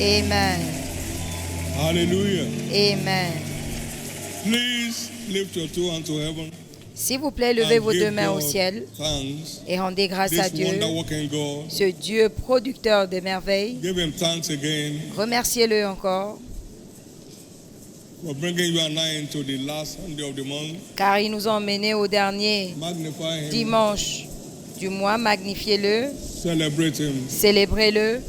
Amen. Hallelujah. Amen. Please lift your two hands to heaven. S'il vous plaît, levez and vos give deux mains au God ciel thanks. et rendez grâce à This Dieu, wonder-working God. ce Dieu producteur de merveilles. Give him thanks again Remerciez-le encore, for bringing you and I into the last Sunday of the month. car il nous a emmenés au dernier Magnify him. dimanche du mois. Magnifiez-le, Celebrate him. célébrez-le.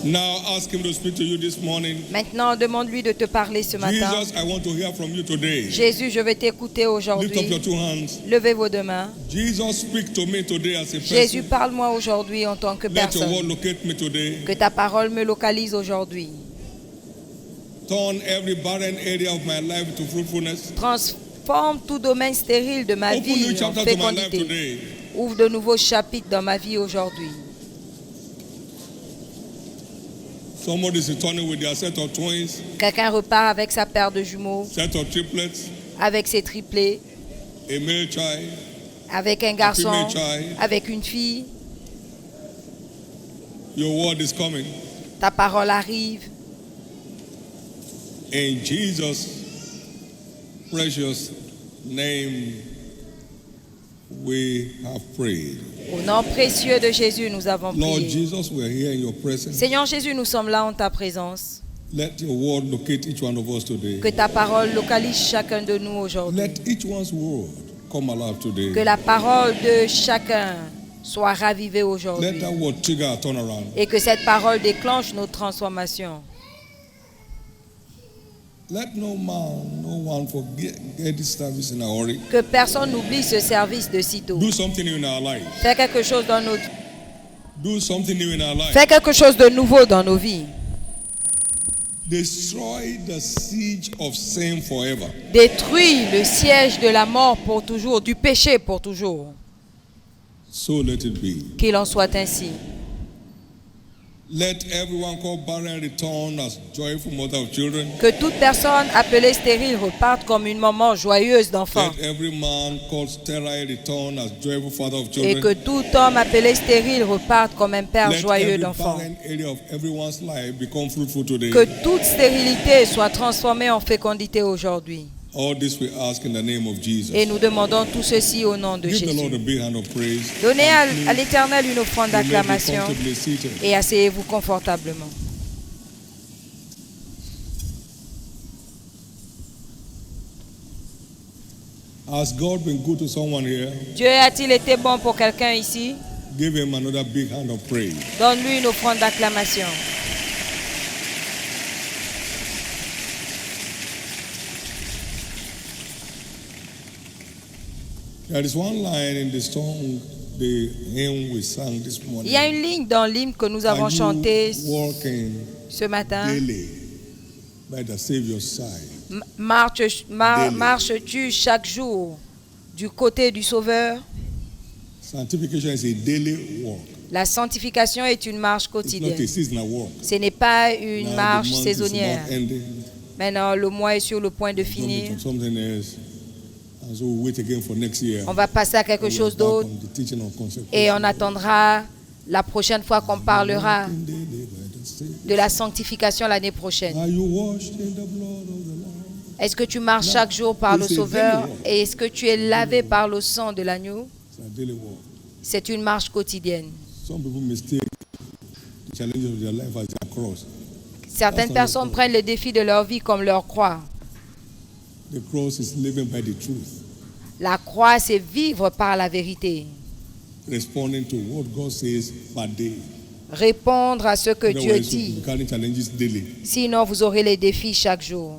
Now ask him to speak to you this morning. Maintenant, demande-lui de te parler ce matin. Jesus, I want to hear from you today. Jésus, je vais t'écouter Lift up aujourd'hui. your two hands. Levez vos deux mains. Jesus, speak to me today as a Jésus, person. parle-moi aujourd'hui en tant que Let your word personne. locate me today. Que ta parole me localise aujourd'hui. Turn every barren area of my life to fruitfulness. Transforme tout domaine stérile de ma Open vie new en chapters to my life fécondité. today. Ouvre de nouveaux chapitres dans ma vie aujourd'hui. Somebody is returning with their set of twins, Quelqu'un repart avec sa paire de jumeaux, set of triplets, avec ses triplés, a male child. avec un garçon, female child. avec une fille. Your word is coming. Ta parole arrive. In Jesus' precious name, we have prayed. Au nom précieux de Jésus, nous avons Lord prié. Jesus, we are here in your presence. Seigneur Jésus, nous sommes là en ta présence. Let your word locate each one of us today. Que ta parole localise chacun de nous aujourd'hui. Let each one's word come alive today. Que la parole de chacun soit ravivée Let aujourd'hui. that word trigger a turnaround. Et que cette parole déclenche nos transformations. Let no man, no one forget get this service in a hurry. Que personne n'oublie ce service de sitôt. Do something new in our life. Fais quelque chose dans nos... Do something new in our life. Fais quelque chose de nouveau dans nos vies. Destroy the siege of sin forever. Détruis le siège de la mort pour toujours, du péché pour toujours. So let it be. Qu'il en soit ainsi. Let everyone called barren return as joyful mother of children. Que toute personne appelée stérile reparte comme une maman joyeuse d'enfant. Let every man called sterile return as joyful father of Et children. que tout homme appelé stérile reparte comme un père Let joyeux every d'enfants. barren area of everyone's life become fruitful today. Que toute stérilité soit transformée en fécondité aujourd'hui. All this we ask in the name of Jesus. Et nous demandons tout ceci au nom de Give the Lord Jésus. a big hand of praise. Donnez à l'Éternel une offrande You may be d'acclamation comfortably seated. et asseyez-vous confortablement. Has God been good to someone here? Dieu a-t-il été bon pour quelqu'un ici? Give him another big hand of praise. Donne-lui une offrande d'acclamation. There is one line in the song, the hymn we sang this morning. Il y a une ligne dans l'hymne que nous avons Are you chanté walking ce matin. daily by the Savior's side? Marches-tu chaque jour du côté du Sauveur? Sanctification is a daily walk. La sanctification est une marche It's not quotidienne. a seasonal walk. Ce n'est pas une Now the marche month is saisonnière. about ending. Maintenant, le mois est sur le point de Jump finir. into something else. And so we wait again for next year. On va passer à quelque We are chose back d'autre on the teaching of consecration. et on attendra la prochaine fois qu'on parlera Walking daily by the Savior's de la sanctification l'année prochaine. Are you washed in the blood of the Lamb? Est-ce que tu marches chaque jour par le Sauveur et est-ce que tu es lavé par le sang de l'agneau? It's a daily walk. C'est une marche quotidienne. Some people mistake the challenges of their life as their cross. Certaines personnes prennent les défis de leur vie comme leur croix. The cross is living by the truth, La croix, c'est vivre par la vérité. responding to what God says per day. Répondre à ce que Dieu Otherwise, dit. you carry challenges daily. Sinon, vous aurez les défis chaque jour.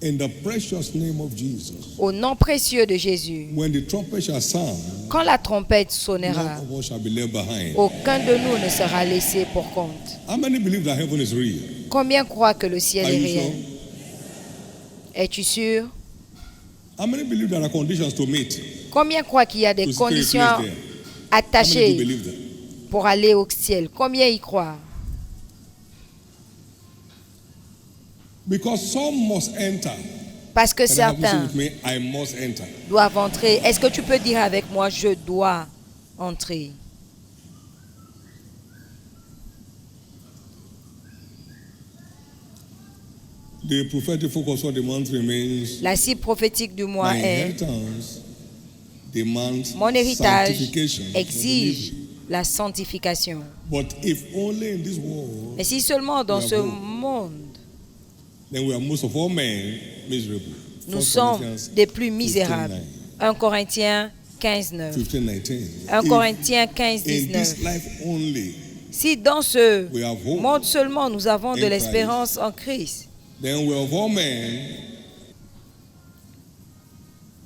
In the precious name of Jesus. Au nom précieux de Jésus. When the trumpet shall sound, quand la trompette sonnera, none of us shall be left behind. aucun de nous ne sera laissé pour compte. How many believe that heaven is real? Combien croient que le ciel Are est you réel? sure? Es-tu sûr? How many believe there are conditions to meet? Combien croient qu'il y a des To stay conditions placed there? How many do attachées believe that? pour aller au ciel? Combien y croient? Because some must enter. Parce que Can I have you say certains with me? I must enter. doivent entrer. Est-ce que tu peux dire avec moi, je dois entrer? The prophetic focus for the month remains. La cible prophétique du mois My est inheritance demands mon héritage sanctification for the exige living. la sanctification. But if only in this world, Mais si seulement dans We are ce bold. monde, then we are most of all men miserable. nous 1 sommes Corinthians des plus misérables. 15:9. 1 Corinthiens 15, 9. 15:19. 1 If Corinthiens 15, in this 19. life only Si dans ce we have hope, monde seulement nous avons de In l'espérance en Christ, then we of all men,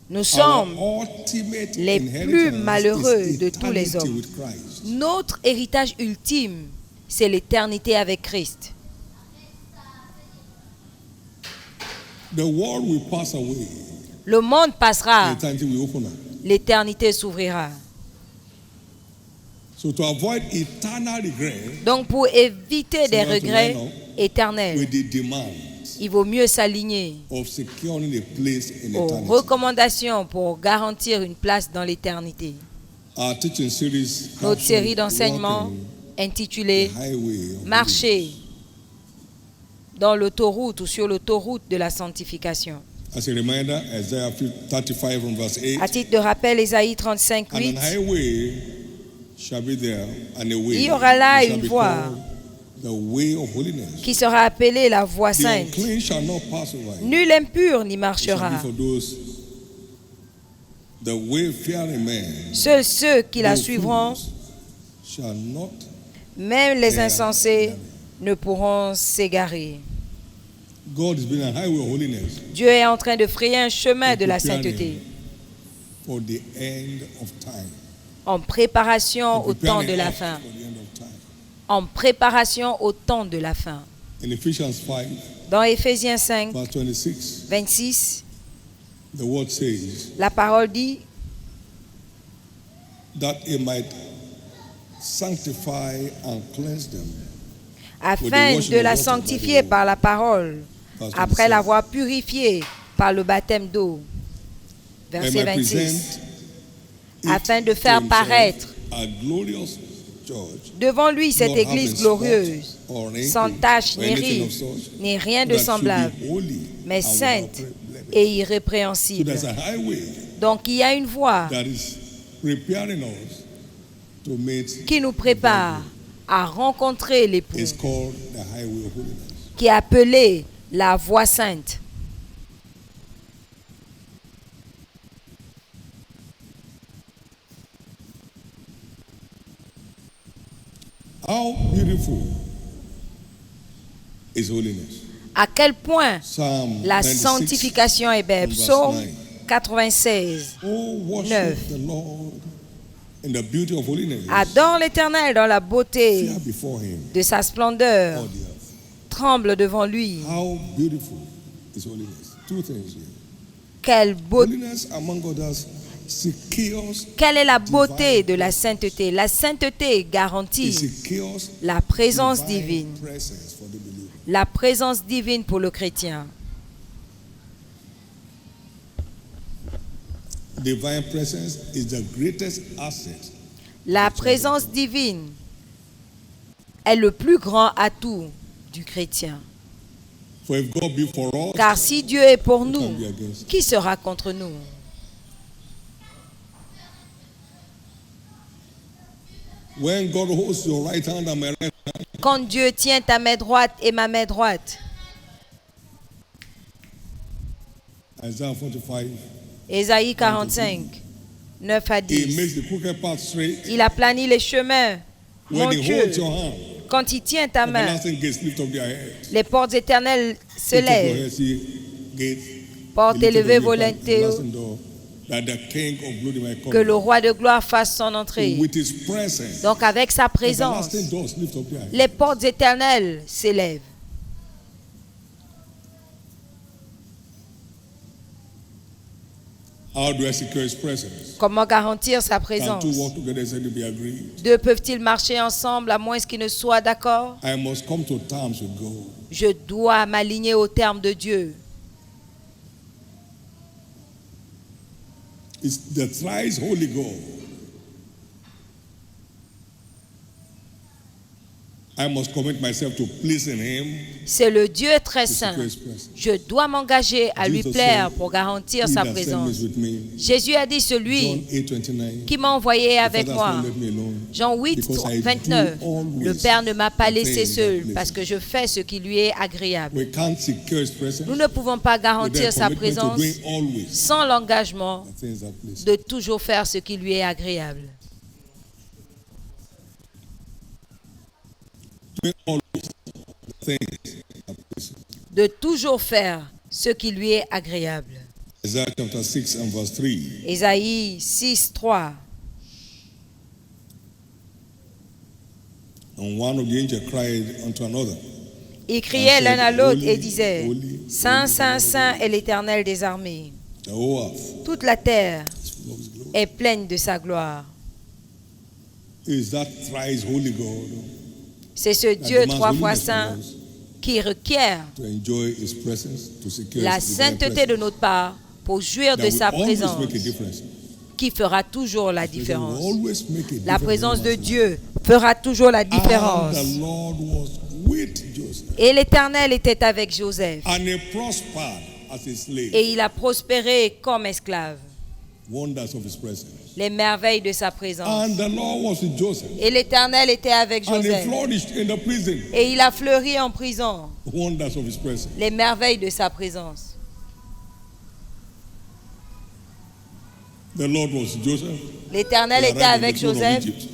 nous our sommes ultimate les inheritance plus malheureux is de tous les eternity hommes. with Christ. Notre héritage ultime, c'est l'éternité avec Christ. The world will pass away. Le monde passera, Eternity will open up. l'éternité s'ouvrira. So to avoid eternal regret, Donc pour éviter des we have to regrets line up éternels, with the demands il vaut mieux s'aligner of securing a place in aux eternity. recommandations pour garantir une place dans l'éternité. Our teaching series Notre série captures d'enseignements walking intitulée the highway of Marcher dans l'autoroute ou sur l'autoroute de la sanctification. holiness. As a reminder, Isaiah 35 from verse 8, À titre de rappel, Ésaïe 35, and 8, an highway shall be there, and a way il y aura là it shall une be voie called the way of holiness. qui sera appelée la voie The sainte. unclean shall not pass over it. Nul impur n'y It shall be marchera. for those the wayfaring men. Seuls ceux qui la no suivront, fools, shall not. même les insensés, ne pourront s'égarer. God is building a highway of holiness Dieu est en train de frayer un chemin de la sainteté for the end of time. en préparation au temps de la us fin. for the end of time. En préparation au temps de la fin. In Ephesians 5, Dans Éphésiens 5, verse 26, 26, the word says la parole dit that he might sanctify and cleanse them. afin de la sanctifier par la parole, après l'avoir purifiée par le baptême d'eau. And Verset might 26. present it Afin de to faire himself paraître a glorious church, devant lui cette not église having glorieuse, spot or wrinkle sans tache or ni anything ride, of such, ni rien de that should semblable, be holy mais and sainte without blemish. et So irrépréhensible. there's a highway Donc il y a une voie that is preparing us to meet. qui nous prépare à rencontrer l'époux, It's called the highway of holiness. qui est appelée la voie sainte. How beautiful is holiness? À quel point Psalm la 96. sanctification est belle. verse Psaume 9. 96. Oh, worship 9. the Lord in the beauty of holiness. Adore l'Éternel dans la beauté Fear before him, de sa splendeur. all the earth. Tremble devant lui. How beautiful is holiness? Two things here. Quelle beauté. Holiness, among others, secures, Quelle est la beauté de la sainteté? La sainteté it garantit secures la présence divine divine. presence for the believer. La présence divine pour le chrétien. Divine presence is the greatest asset. La présence divine est le plus grand atout du chrétien. For if God be for us, Car si Dieu est pour who can nous, be against us? qui sera contre nous? When God holds your right hand and my right hand, Quand Dieu tient ta main droite et ma main droite. Isaiah 45, Ésaïe 45, 9 à He 10. makes the crooked path straight. Il aplani les chemins When He montueux. holds your hand, Quand il tient ta main, everlasting gates lift up their heads. les portes éternelles se Lift up your lèvent. heads, ye Porte élevée volonté que le roi de gloire fasse son entrée. Donc avec sa présence, les portes éternelles s'élèvent. How do I secure his presence? Comment garantir sa Can présence? two walk together except they be agreed? Deux peuvent-ils marcher ensemble à moins qu'ils ne soient d'accord? I must come to terms with God. Je dois m'aligner aux termes de Dieu. It's the thrice holy God. I must commit myself to pleasing him. C'est le Dieu très to saint. secure his presence. Je dois m'engager à lui Jesus plaire said, pour garantir He sa that sent présence. me is with me. Jésus a dit, John celui 8:29. qui m'a envoyé avec The Father has moi. not left me alone, Jean 8, because I do 29. always Le Père ne m'a pas the laissé things seul that please parce him. que je fais ce qui lui est agréable. We can't secure his presence Nous ne pouvons pas without garantir sa commitment to présence doing always sans l'engagement the things that please him. de toujours faire ce qui lui est agréable. Doing always the things that please him. De toujours faire ce qui lui est agréable. Isaiah chapter 6 and verse 3. Ésaïe 6, 3. And one of the angels cried unto another. Ils criaient l'un à l'autre et Holy, disaient, holy, Saint, holy, Saint, holy, Saint est l'Éternel des armées. The whole earth Toute la terre is full of his glory. est pleine de sa gloire. Is that thrice holy God C'est ce that Dieu demands trois fois holiness saint from us qui requiert to enjoy his presence, to secure la his divine sainteté de presence, notre part pour jouir that de will sa always présence make a difference. qui fera toujours la That will différence. always make a La difference présence in de our life. Dieu fera toujours la différence. And the Lord was with Joseph, Et l'Éternel était avec Joseph. and he prospered as a slave. Et il a prospéré comme esclave. Wonders of his presence. Les merveilles de sa présence. And the Lord was with Joseph, Et l'Éternel était avec and he Joseph. flourished in the prison. Et il a fleuri en prison. Wonders of his presence. Les merveilles de sa présence. The Lord was with Joseph. L'Éternel He était arrived in avec the throne of Joseph. Egypt.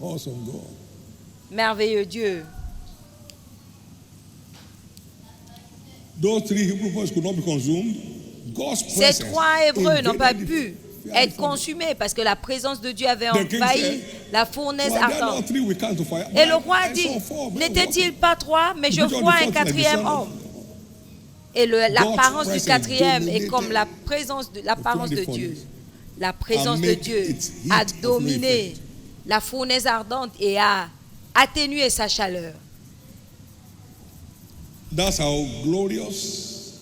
Awesome God. Merveilleux Dieu. Those three Hebrew boys could not be consumed. God's Ces presence trois Hébreux n'ont pas invaded pu the être fire. consumés parce que la présence de Dieu avait The king envahi said, la fournaise Were there not ardente. three we cast to fire? Et le But roi a I dit, saw four men n'était-il walking. pas trois, mais je Which one vois the un fourth like the quatrième son? homme. Et l'apparence du presence quatrième est dominated comme l'apparence de the Dieu. furnace. La présence And de made Dieu its heat a of no dominé effect. la fournaise ardente et a atténué sa chaleur. That's how glorious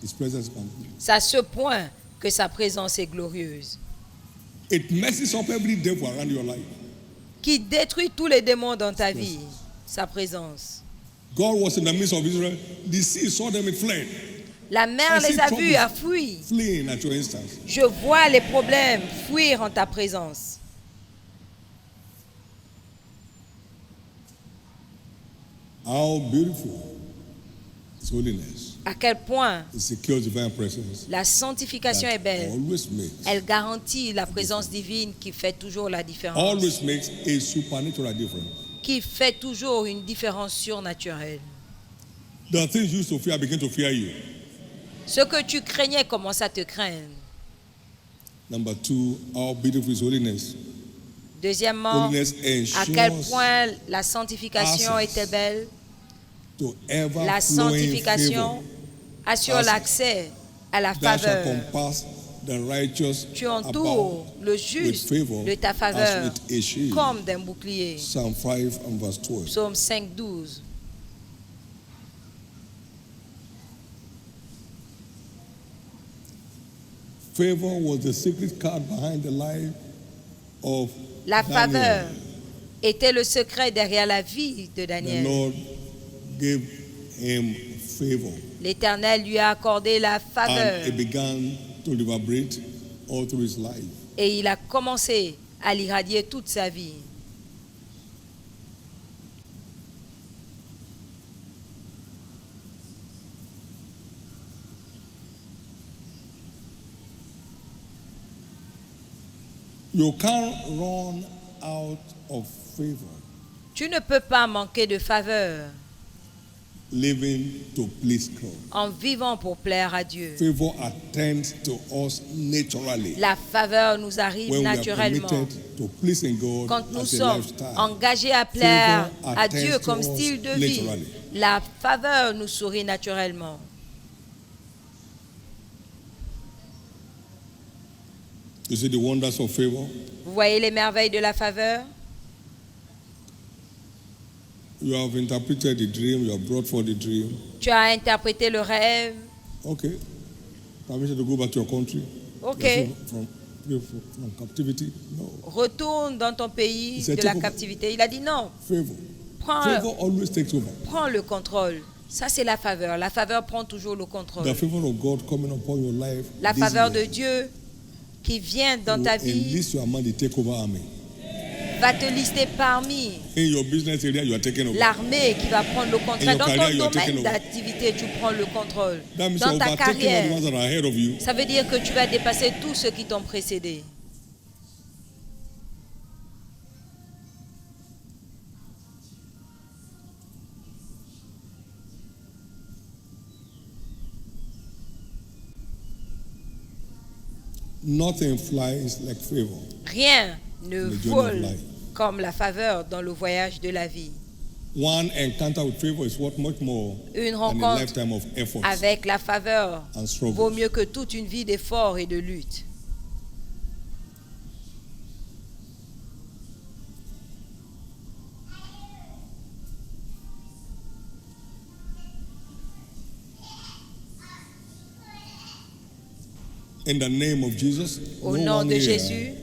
his presence can be. C'est à ce point que sa présence est glorieuse, It messes up every devil around your life. qui détruit tous les démons dans ta vie. Sa présence. God was in the midst of Israel. The sea saw them, it fled. La mer I see les a trouble vus, a fui. Fleeing at your instance. Je vois les problèmes fuir en ta présence. How beautiful is holiness. À quel point It secures divine presence. la sanctification est That belle. always makes, Elle garantit la présence divine qui fait toujours la différence. always makes a supernatural difference. Qui fait toujours une différence surnaturelle. The things you used to fear begin to fear you. Ce que tu craignais commence à te craindre. Number two, how beautiful is holiness. Deuxièmement, Holiness à quel ensures point la sanctification access était belle. to ever La flowing sanctification favor. assure Access. l'accès à la Thou shalt faveur. compass the righteous Tu entoures about le with juste favor de ta as faveur with a shield. comme d'un bouclier. Psalm 5 and verse 12. Psaume 5, 12. Favor was the secret card behind the life of La Daniel. faveur était le secret derrière la vie de The Daniel. Lord gave him favor, L'Éternel lui a accordé la and faveur it began to reverberate all through his life. et il a commencé à l'irradier toute sa vie. You can't run out of favor. Tu ne peux pas manquer de faveur. living to please God. En vivant pour plaire à Dieu. Favor attends to us naturally. La faveur nous arrive When we are naturellement. committed to pleasing God Quand nous as a sommes lifestyle. engagés à plaire Favor à Dieu attends comme to us style de vie, naturally. la faveur nous sourit naturellement. You see the wonders of favor? Vous voyez les merveilles de la faveur? You have interpreted the dream, you have brought forth the dream. Tu as interprété le rêve. Okay. Permission to go back to your country. Ok. From captivity? No. Retourne dans ton pays C'est de la tout. captivité. Il a dit non. Favor. Prends, Favor always takes over. prends le contrôle. Ça, c'est la faveur. La faveur prend toujours le contrôle. The favor of God coming upon your life. La this faveur de year Dieu qui vient dans will ta vie enlist you among the takeover army. va te lister parmi In your business area, you are taking over. l'armée qui va prendre le contrôle. In your Dans career, ton you are taking domaine over. d'activité, tu prends le contrôle. That means Dans you ta are overtaking all the carrière, ones that are ahead of you. ça veut dire que tu vas dépasser tous ceux qui t'ont précédé. Nothing flies like favor. Rien ne The journey of vole life. comme la faveur dans le voyage de la vie. One encounter with favor is worth much more Une than a rencontre lifetime of efforts avec la faveur and struggles. vaut mieux que toute une vie d'efforts et de lutte. In the name of Jesus, Au no nom one de here Jésus,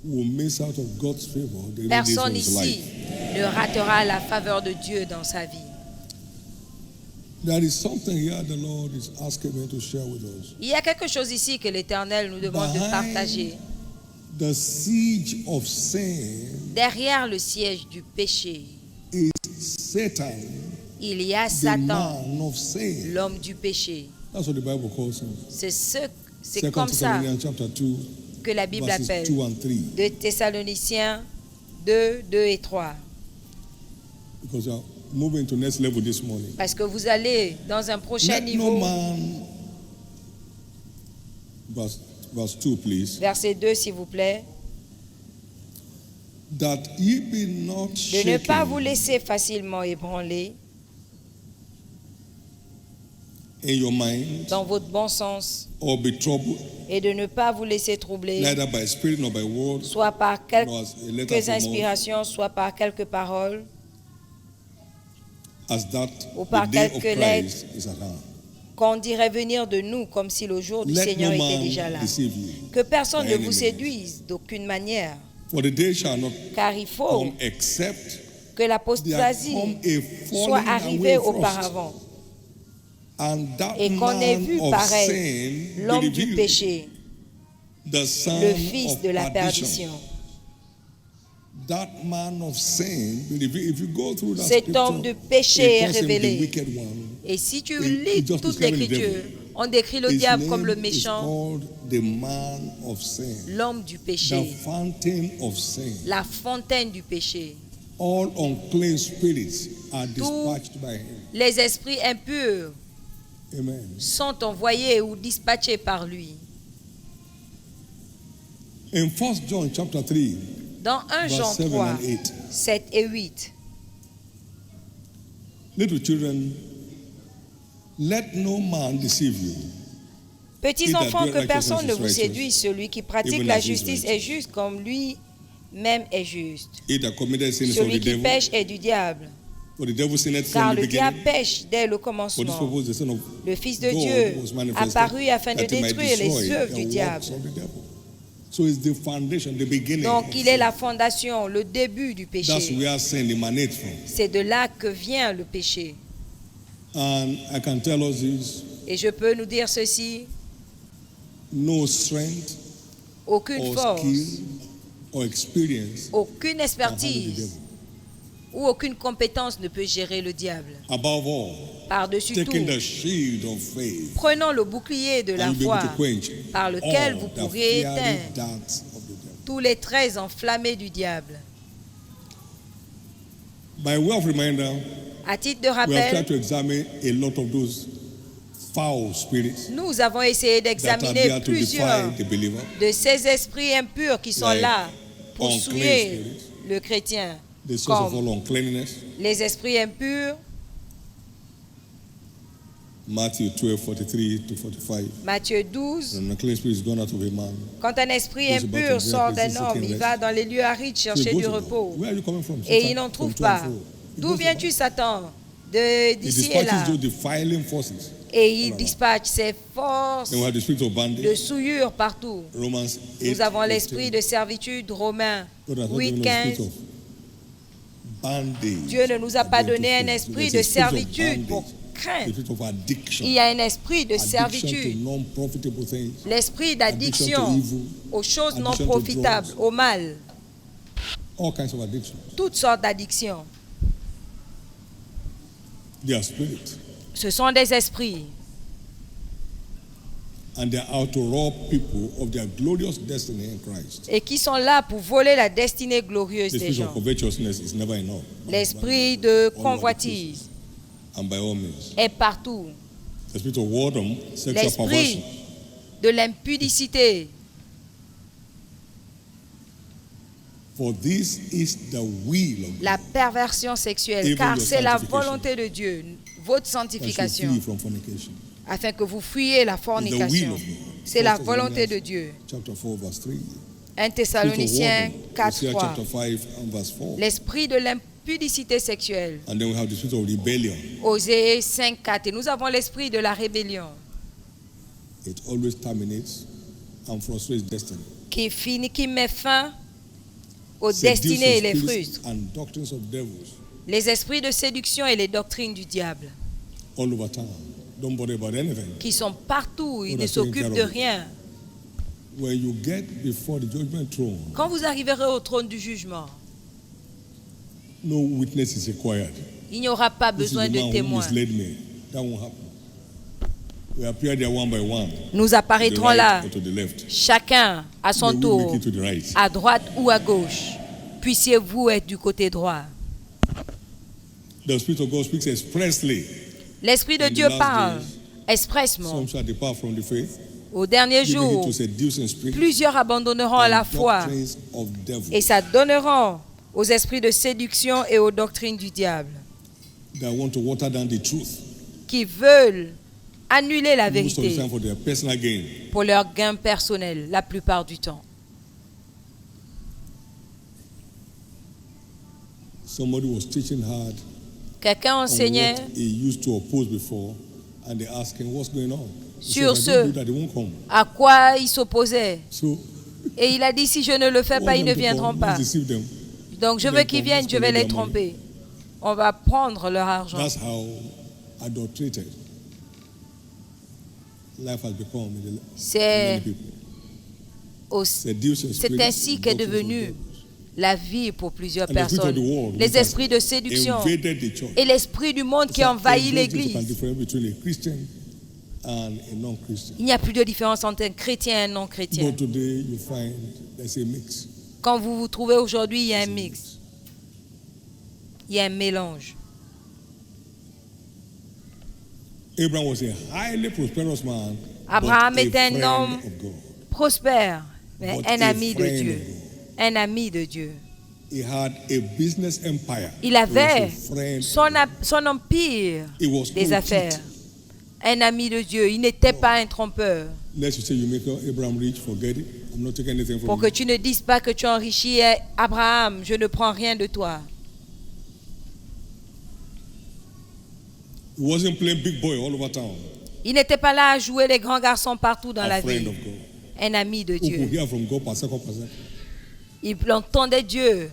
will miss out of God's favor the days personne of his ici life. ne ratera la faveur de Dieu dans sa vie. There is something here the Lord is asking me to share with us. Il y a quelque chose ici que l'Éternel nous demande de partager. The siege of sin Derrière le siège du péché, is Satan, il y a the Satan, man of sin. l'homme du péché. That's what the Bible calls him. C'est 2 comme ça Thessalonians chapter 2, que la Bible verses appelle. 2 and 3. 2 Thessaloniciens 2, 2 et 3. Because you are moving to next level this morning. Parce que vous allez dans un prochain Let no niveau. man, verse 2 please, Verset 2, s'il vous plaît. that ye be not De ne pas vous shaken laisser facilement ébranler in your mind dans votre bon sens or be troubled, et de ne pas vous laisser troubler, neither by spirit nor by word, soit par nor as a letter quelques from us, inspirations, soit par quelques paroles, as that ou par the day of quelques Christ is at hand. qu'on dirait venir de nous comme si le jour du Let Seigneur no était man déjà là. deceive you. Que personne by ne any vous means. séduise d'aucune manière, For the day shall not car il faut come except que there l'apostasie come a soit falling arrivée away first, auparavant and that et qu'on ait man vu of paraître sin be l'homme du revealed, péché, the son le fils of de la perdition. perdition. That man of sin be revealed. If you go through that Cet scripture, homme de péché est it calls him the révélé. wicked one. Et si tu It lis just toute describing the l'écriture, devil. on décrit le His diable name comme le is méchant, called the man of sin, l'homme du the péché, fountain of sin. la fontaine du péché. All unclean spirits are dispatched by him. Les esprits impurs Amen. sont envoyés ou dispatchés par lui. In 1 John chapter 3, Dans 1 Jean verse 7 3, and 8, 7 et 8. little children, let no man deceive you. Petits He that enfants, doeth que personne righteousness ne is vous righteous, séduise. Celui qui pratique even la as he is justice righteous. est juste comme lui-même est juste. He that committed sin is of Celui the qui devil, pêche est du diable. for the devil sinned Car from the le diable beginning. pêche dès le For this commencement. purpose the Son of Le Fils de God Dieu was manifested, apparut afin de that he might détruire les destroy œuvres du the diable. works of the devil. So it's the foundation, the beginning. Donc of il est sin. la fondation, le début du That's péché. where sin emanates from. C'est de là que vient le péché. And I can tell us this, Et je peux nous dire ceci, no strength aucune or force, skill or experience aucune can handle the expertise devil. ou aucune compétence ne peut gérer le diable. Above all, Par-dessus tout, taking the shield of faith, prenons le bouclier de la and you'll be foi able to quench par lequel all vous the pourriez fiery éteindre darts of the devil. tous les traits enflammés du diable. By way of reminder, À titre de We have tried rappel, to examine a lot of those foul spirits nous avons essayé that are d'examiner there to plusieurs defy the believer. de ces esprits impurs qui sont Like là pour unclean souiller spirits. le chrétien, The source of comme all uncleanness. les esprits impurs. Matthew 12:43 to 45. Matthieu 12, An unclean spirit is gone out of a man. quand un esprit Goes about to impur sort places d'un homme, seeking il rest. va dans les lieux arides So he chercher goes du about. repos. Where are you coming from? Et Satan? il n'en From trouve to and pas. fro. He D'où goes viens-tu, about. Satan? He D'ici et là. dispatches those defiling forces. Et il dispatch ses forces Then we have the spirit of de bondage. souillure partout. Romans 8. Nous avons l'esprit de servitude, Romains God has not 8, given us a 15. spirit of bondage. Dieu ne nous a pas against donné un the flesh. esprit There's de a spirit of servitude pour bondage, a craindre. spirit of addiction. Il y a un esprit de Addiction to servitude, non-profitable things. l'esprit Addiction d'addiction to evil. aux choses non Addiction to profitables, drugs. au mal, All kinds of addictions. toutes sortes d'addictions. They are spirits. Ce sont des esprits And they are out to rob people of their glorious destiny in Christ. et qui sont là pour voler la destinée glorieuse The des spirit of gens. covetousness is never enough. L'esprit de All over the convoitise places. And by all means. est partout. The spirit of whoredom, sexual L'esprit perversion. de l'impudicité. For this is the will of La God. perversion sexuelle, Even car your c'est la sanctification. volonté de Dieu, votre That you sanctification, flee from fornication. afin que vous fuyiez la It's the will fornication. of God. C'est la 1 volonté de Thessalonians Dieu. Chapter 4, verse 3. 1 Spirit of Thessaloniciens whoredom, 4, Hosea 3. chapter 5 and verse 4. L'esprit de l'impudicité sexuelle. And then we have the spirit of rebellion. Osée 5, 4. Et nous avons l'esprit de la rébellion It always terminates and frustrates destiny. qui met fin aux Seducing destinées et les spirits frustre. and doctrines of devils Les esprits de séduction et les doctrines du diable all over town. Don't bother about anything. qui sont partout, ils Oh, ne that's taken s'occupent care de of. rien. When you get before the judgment throne, Quand vous arriverez au trône du jugement, no witness is required. il n'y aura pas This is besoin the de man who témoins. misled me. That won't happen. We appear there one by one. Nous To the apparaîtrons right là, or to the left. chacun à son May we tour, make it to the right. à droite ou à gauche. Puissiez-vous être du côté droit. The Spirit of God speaks expressly. L'Esprit de In the Dieu last parle days, expressement. Some shall depart from the faith. Au dernier Giving it jour, to seducing spirits plusieurs abandonneront à la and foi doctrines of devils et s'adonneront aux esprits de séduction et aux doctrines du diable, that want to water down the truth. qui veulent annuler la Most of the vérité time for their personal gain. pour leur gain personnel, la plupart du temps. Somebody was teaching hard Quelqu'un on enseignait what he used to oppose before, and they asked him, "What's going on?" He Sur said, "If I don't ce- do that, they won't come." à quoi il s'opposait. So Et il a dit, si je ne le fais want pas, ils them ne to viendront come, pas. let's deceive them. Donc je veux qu'ils viennent, je vais les tromper. On va prendre leur argent. That's how adulterated life has become in the C'est many people. au- Seducing c'est spirits ainsi and qu'est doctrines of devenue devils. la vie pour plusieurs And the spirit of personnes. the world, Les which has esprits de séduction invaded the church. et l'esprit du monde qui So envahit there's no difference l'Église. between a Christian and a non-Christian. Il n'y a plus de différence entre un chrétien et un non-chrétien. But today you find there's a mix. Quand vous vous trouvez aujourd'hui, il y a un mix. Il y a un mélange. Abraham was a highly prosperous man, Abraham but a était un friend homme of God. Prospère, mais But un a ami de friend Dieu. of God. Un ami de Dieu. He had a business empire. Il avait He was a friend. son empire He was des no affaires. cheat. Un ami de Dieu. Il n'était pas un trompeur. Unless you say you make Abraham rich, forget it. I'm not taking anything Pour from que you. tu ne dises pas que tu enrichis Abraham, je ne prends rien de toi. He wasn't playing big boy all over town. Il n'était pas là à jouer les grands garçons partout dans A la friend ville. of God. Un ami de Who could Dieu. hear from God per second. Il entendait Dieu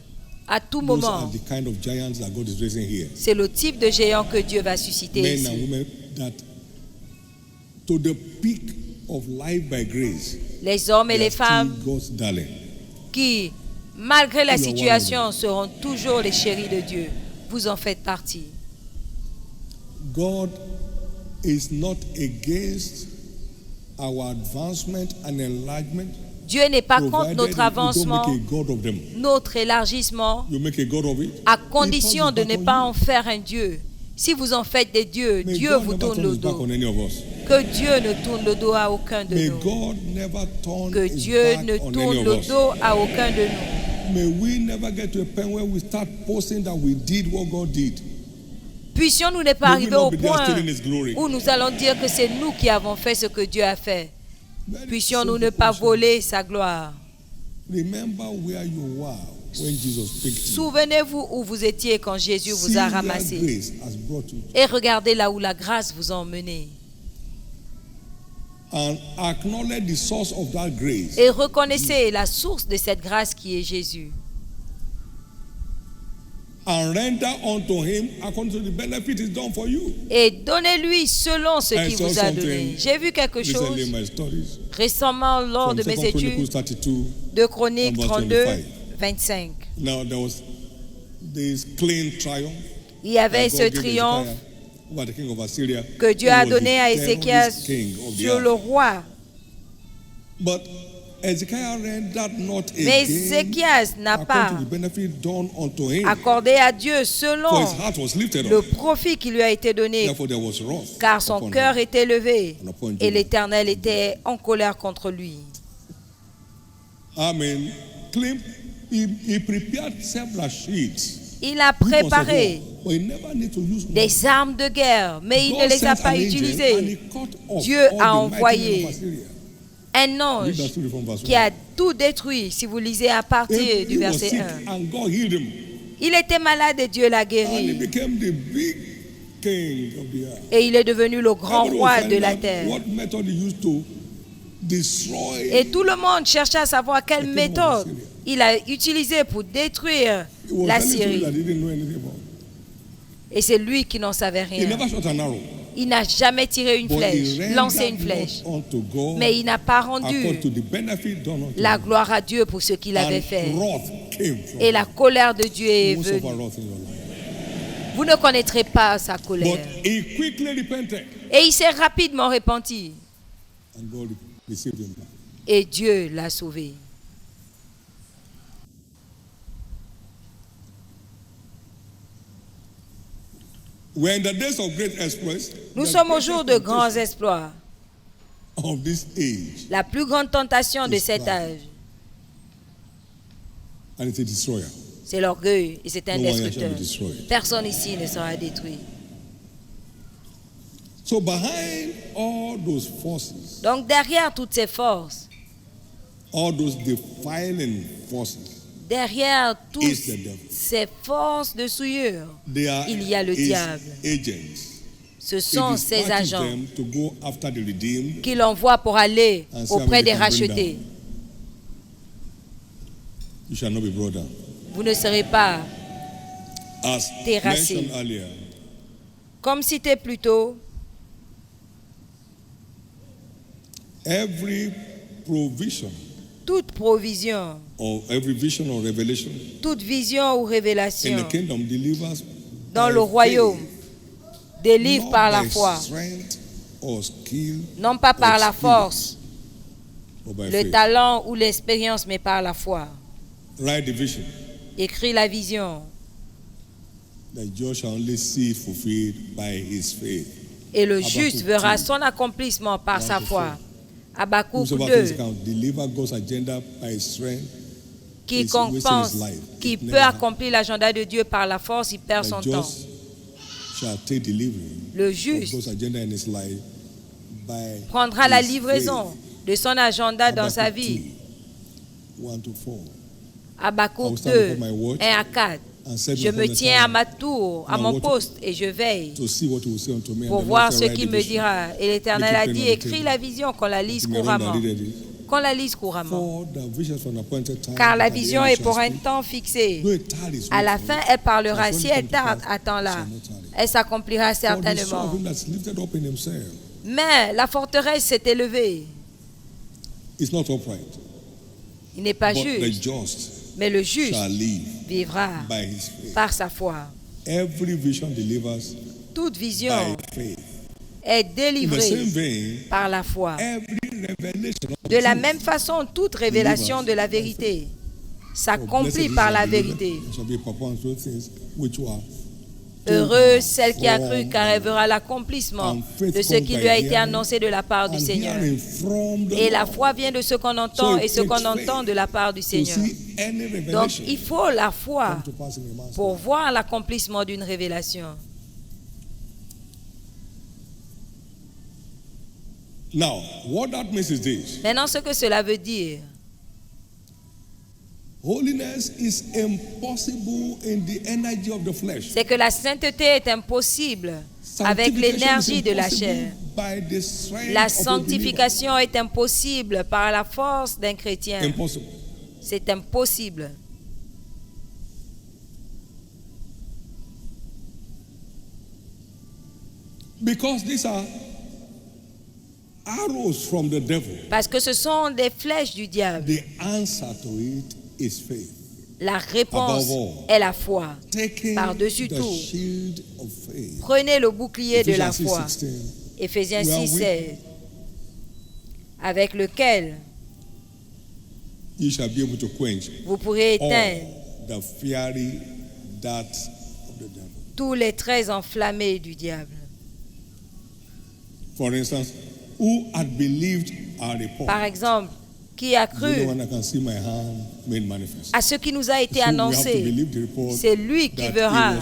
à tout Those are moment. the kind of giants that God is raising here. C'est le type de géant que Dieu va susciter Men ici. and women that to the peak of life by grace, Les hommes et they les are still femmes God's darling. qui, malgré la You are one of situation, seront toujours les chéris de Dieu. Vous en faites partie. God is not against our advancement and enlargement. Dieu n'est pas contre Provided notre you don't avancement, make a God of them. notre élargissement, You make a God of it. à He condition turns de it ne back pas on en faire un Dieu. Si vous en faites des dieux, May Dieu God vous never tourne turn le his back dos. on any of us. Que Dieu ne tourne le dos à aucun de May nous. God never turn Que his Dieu back ne on tourne any le of us. dos à aucun de nous. May we never get to a point where we start posting that we did what God did. Puissions-nous ne pas May we arriver not au be there point stealing his glory. où nous allons dire que c'est nous qui avons fait ce que Dieu a fait. Very Puissions-nous ne simple pas question. voler sa gloire. Remember where you were when Jesus picked you. Souvenez-vous où vous étiez quand Jésus See vous a where ramassé. grace has brought you. Et regardez là où la grâce vous a emmené. And acknowledge the source of that grace. Et reconnaissez la source de cette grâce qui est Jésus. And render unto him according to the benefit is done for you. Et donnez-lui selon ce I qu'il saw vous a something donné. J'ai vu quelque chose Recently in my studies récemment lors from de mes 2 Chronicles études 32. de Chroniques and verse 32, 25. 25. Now there was this clean triumph Il y avait that ce God gave triomphe Hezekiah over the king of Assyria, que Dieu who a was donné the à Ézéchias terrorist king of the sur earth. le roi. But Hezekiah rendered not Mais again Ézéchias n'a according pas to the benefit done unto him. accordé à Dieu For selon his heart was lifted le up. profit qui lui a été donné, Therefore there was wrath car son upon cœur him. était levé And upon et Judah. l'Éternel était en colère contre lui. Amen. He prepared several sheets. Il a préparé But he never need to use one. des armes de guerre, mais il ne God les a sent pas an angel and utilisées. he cut off Dieu all a the mighty envoyé men of Assyria. Un Read ange that story from verse qui 1. a tout détruit, si vous lisez à partir He du was verset sick 1. and God healed him. Il était malade et Dieu l'a And he guéri. became the big king of the earth. Et il est devenu le grand Everybody roi will de find la out terre. what method he used to destroy. Et tout le monde cherchait à savoir quelle The kingdom of méthode Assyria. il a utilisée pour détruire He was la telling people Syrie. that he didn't know anything about. Et c'est lui qui n'en savait He rien. never shot an arrow. Il n'a jamais tiré une But flèche, he lancé rendered une flèche. not unto God Mais il n'a pas according rendu to the benefit done unto la him. gloire à Dieu pour ce qu'il avait And fait. wrath came from Et la colère de Dieu est him. Who suffer venue. wrath in your life. Vous ne connaîtrez pas sa But colère. he quickly repented. Et il s'est rapidement repenti. And God received him back. Et Dieu l'a sauvé. We're in the days of great exploits. Nous The sommes au greatest jour de grands temptation exploits. of this age. La plus grande tentation de Is cet pride. âge, And it's a destroyer. c'est l'orgueil et c'est un No one here shall destructeur. be destroyed. Personne ici ne sera détruit. So behind all those forces, Donc derrière toutes ces forces, all those defiling forces, derrière toutes is the devil. ces forces de souillure, They are il y a le his diable. agents. Ce sont He ces dispatches agents them to go after the redeemed. qu'il envoie pour aller And see how auprès many des can bring rachetés. You shall not be brought down. Vous ne serez pas As Terrassé. mentioned earlier, comme cité plus tôt. every provision Toute provision, or every vision or revelation toute vision ou in révélation the kingdom delivers dans by le royaume faith, délivre not par la by foi, strength or skill, non pas par or la spirit, force, but by le faith. talent ou l'expérience, mais par la foi. Write the vision Écris la vision that Joshua shall only see fulfilled by his faith. et le Habakkuk juste verra 2. son accomplissement par sa foi. Habakkuk Whosoever thinks 2, can deliver God's agenda by his strength, quiconque wasting pense his life. qu'il It peut never accomplir l'agenda de Dieu par la force, il perd the son temps. just shall take delivery Le of juste God's agenda in his life by prendra la his livraison faith. de son agenda dans sa Habakkuk vie. 2, 1 to 4. Habakkuk stand 2, upon my watch 1 à 4. And set Je me me from the tiens à time ma tour, à Now mon what- poste, et je veille to see what he will say unto me. pour and the voir Lord ce said, write qu'il the me vision. dira. Et l'Éternel a Make it dit, plain on the écris table. la vision, qu'on la lise Let me run and couramment. read it. Qu'on la lise couramment. For the vision for an appointed time, Car la and the vision end est shall pour un speak. temps fixé. Though it tarries, À la wait for fin, it. elle parlera. Shall Si surely elle come to tarde, pass, attends-la. shall not tarry. Elle s'accomplira For the soul certainement. of him that's lifted up in himself Mais la forteresse s'est élevée. is not upright, Il n'est pas but the juste, just mais le juste shall live vivra by his faith. par sa foi. Every vision delivers Toute vision by faith. est In the same délivrée vein, par la foi. every revelation of De la truth même façon, toute révélation de la vérité s'accomplit par la vérité. shall be performed those things which were Heureuse celle qui a cru, car elle verra l'accomplissement de ce qui lui a été annoncé de la part du Seigneur. Et la foi vient de ce qu'on entend, et ce qu'on entend de la part du Seigneur. Donc, il faut la foi pour voir l'accomplissement d'une révélation. Now, what that means is this. Maintenant, ce que cela veut dire, Holiness is impossible in the energy of the flesh. c'est que la sainteté est impossible avec l'énergie de la chair. La sanctification est impossible par la force d'un chrétien. Impossible. C'est impossible. Because these are arrows from the devil. Parce que ce sont des flèches du diable. The answer to it is faith. La réponse est la foi. Par-dessus tout, prenez le bouclier de la foi. Éphésiens 6:16, avec lequel vous pourrez éteindre tous les traits enflammés du diable. Par exemple, qui a cru à ce qui nous a été annoncé. C'est lui qui verra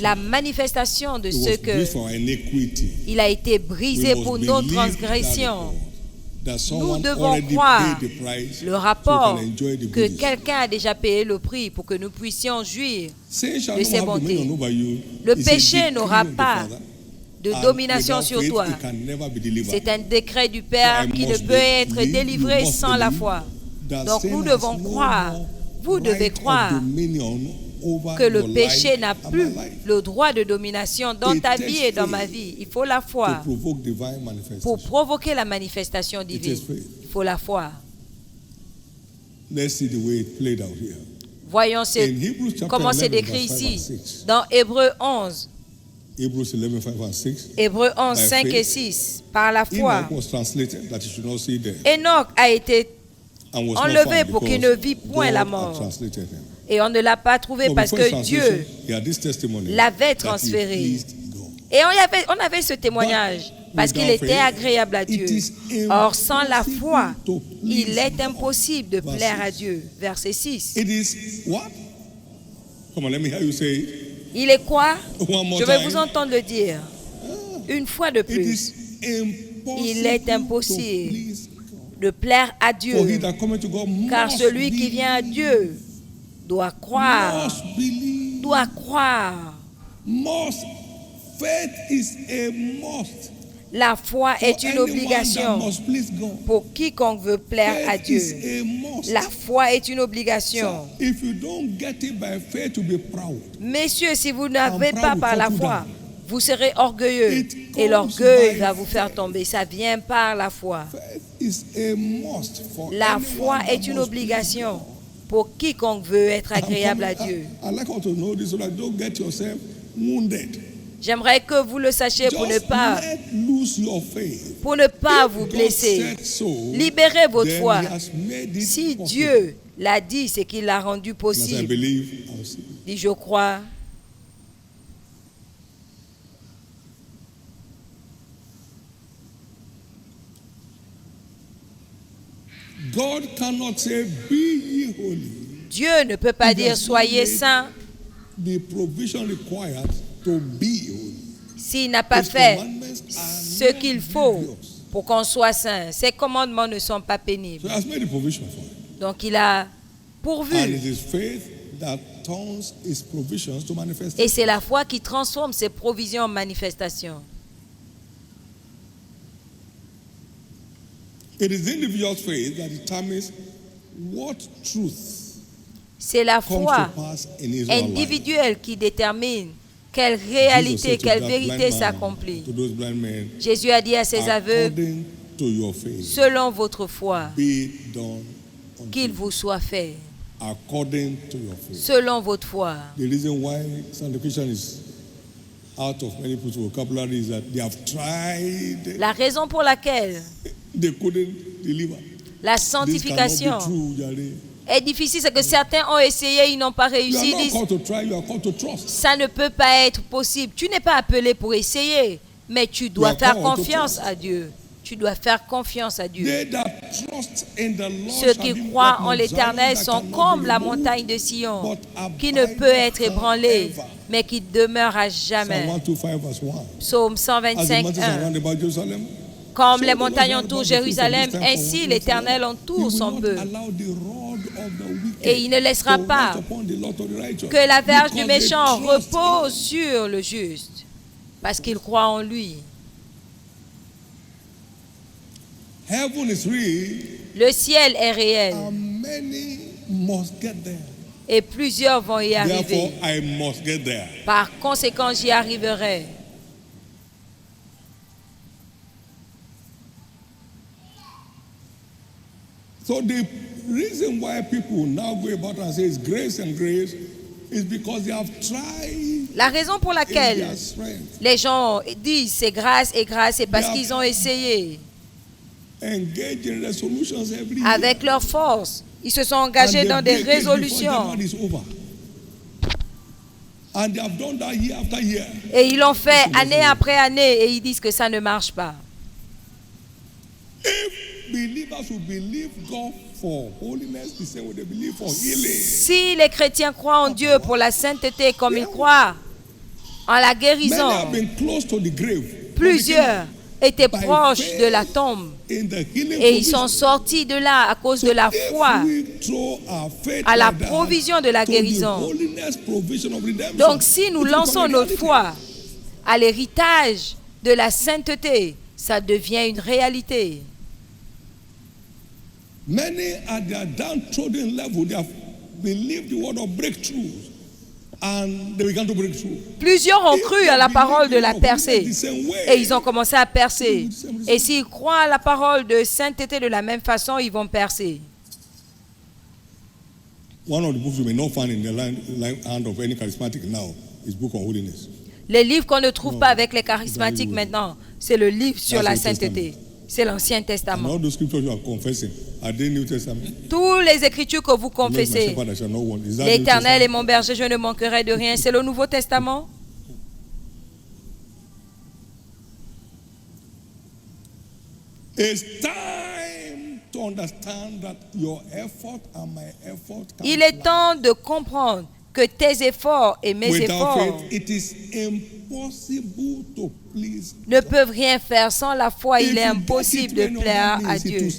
la manifestation de ce qu'il a été brisé pour nos transgressions. Nous devons croire le rapport que quelqu'un a déjà payé le prix pour que nous puissions jouir de ses bontés. Le péché n'aura pas de domination sur toi. C'est un décret du Père qui ne peut être délivré sans la foi. Donc nous devons croire, vous devez croire que le péché n'a plus le droit de domination dans ta vie et dans ma vie. Il faut la foi pour provoquer la manifestation divine. Il faut la foi. Voyons comment c'est décrit ici dans Hébreux 11. Hébreux 11, 5 et 6. Par la foi, Enoch a été enlevé pour qu'il ne vit point la mort. Et on ne l'a pas trouvé parce que Dieu l'avait transféré. Et on avait ce témoignage parce qu'il était agréable à Dieu. Or, sans la foi, il est impossible de plaire à Dieu. Verset 6. Il est quoi? Je vais vous entendre le dire. Une fois de plus. Il est impossible de plaire à Dieu. Car celui qui vient à Dieu doit croire. Doit croire. La foi est une obligation pour quiconque veut plaire à Dieu. La foi est une obligation. Messieurs, si vous n'avez pas par la foi, vous serez orgueilleux et l'orgueil va vous faire tomber. Ça vient par la foi. La foi est une obligation pour quiconque veut être agréable à Dieu. J'aimerais que vous le sachiez pour ne pas vous blesser. Libérez votre foi. Si Dieu l'a dit, c'est qu'il l'a rendu possible. Dis, je crois. Dieu ne peut pas dire soyez saints s'il n'a pas fait ce qu'il faut pour qu'on soit saint. Ces commandements ne sont pas pénibles. Donc il a pourvu. Et c'est la foi qui transforme ses provisions en manifestations. C'est la foi individuelle qui détermine quelle réalité, quelle vérité s'accomplit. Jésus a dit à ses aveugles, selon votre foi, qu'il vous soit fait. Selon votre foi. La raison pour laquelle la sanctification est difficile, c'est que certains ont essayé, ils n'ont pas réussi. Ça ne peut pas être possible. Tu n'es pas appelé pour essayer, mais tu dois faire confiance à Dieu. Tu dois faire confiance à Dieu. Ceux qui croient en l'Éternel sont comme la montagne de Sion, qui ne peut être ébranlée, mais qui demeure à jamais. Psaume 125, 1. Comme les montagnes entourent Jérusalem, ainsi l'Éternel entoure son peuple. Et il ne laissera pas que la verge du méchant repose sur le juste, parce qu'il croit en lui. Le ciel est réel. Et plusieurs vont y arriver. Par conséquent, j'y arriverai. So the reason why people now go about and say it's grace and grace is because they have tried. La raison pour laquelle les gens disent c'est grâce et grâce, c'est parce qu'ils ont essayé. Avec leur force, ils se sont engagés dans des résolutions. Et ils l'ont fait année après année et ils disent que ça ne marche pas. Si les chrétiens croient en Dieu pour la sainteté comme ils croient en la guérison, plusieurs étaient proches de la tombe et ils sont sortis de là à cause de la foi à la provision de la guérison. Donc si nous lançons notre foi à l'héritage de la sainteté, ça devient une réalité. Many at their downtrodden level, they have believed the word of breakthrough, and they began to break through. Plusieurs ont cru à la parole de la percée et ils ont commencé à percer. Et s'ils croient à la parole de sainteté de la même façon, ils vont percer. One of the books you may not find in the hand of any charismatic now is Book on Holiness. Les livres qu'on ne trouve pas avec les charismatiques maintenant, c'est le livre sur la sainteté. C'est l'Ancien Testament. Tous les Écritures que vous confessez, l'Éternel est mon berger, je ne manquerai de rien. C'est le Nouveau Testament. Il est temps de comprendre que tes efforts et mes efforts ne peuvent rien faire. Sans la foi, il est impossible de plaire à Dieu.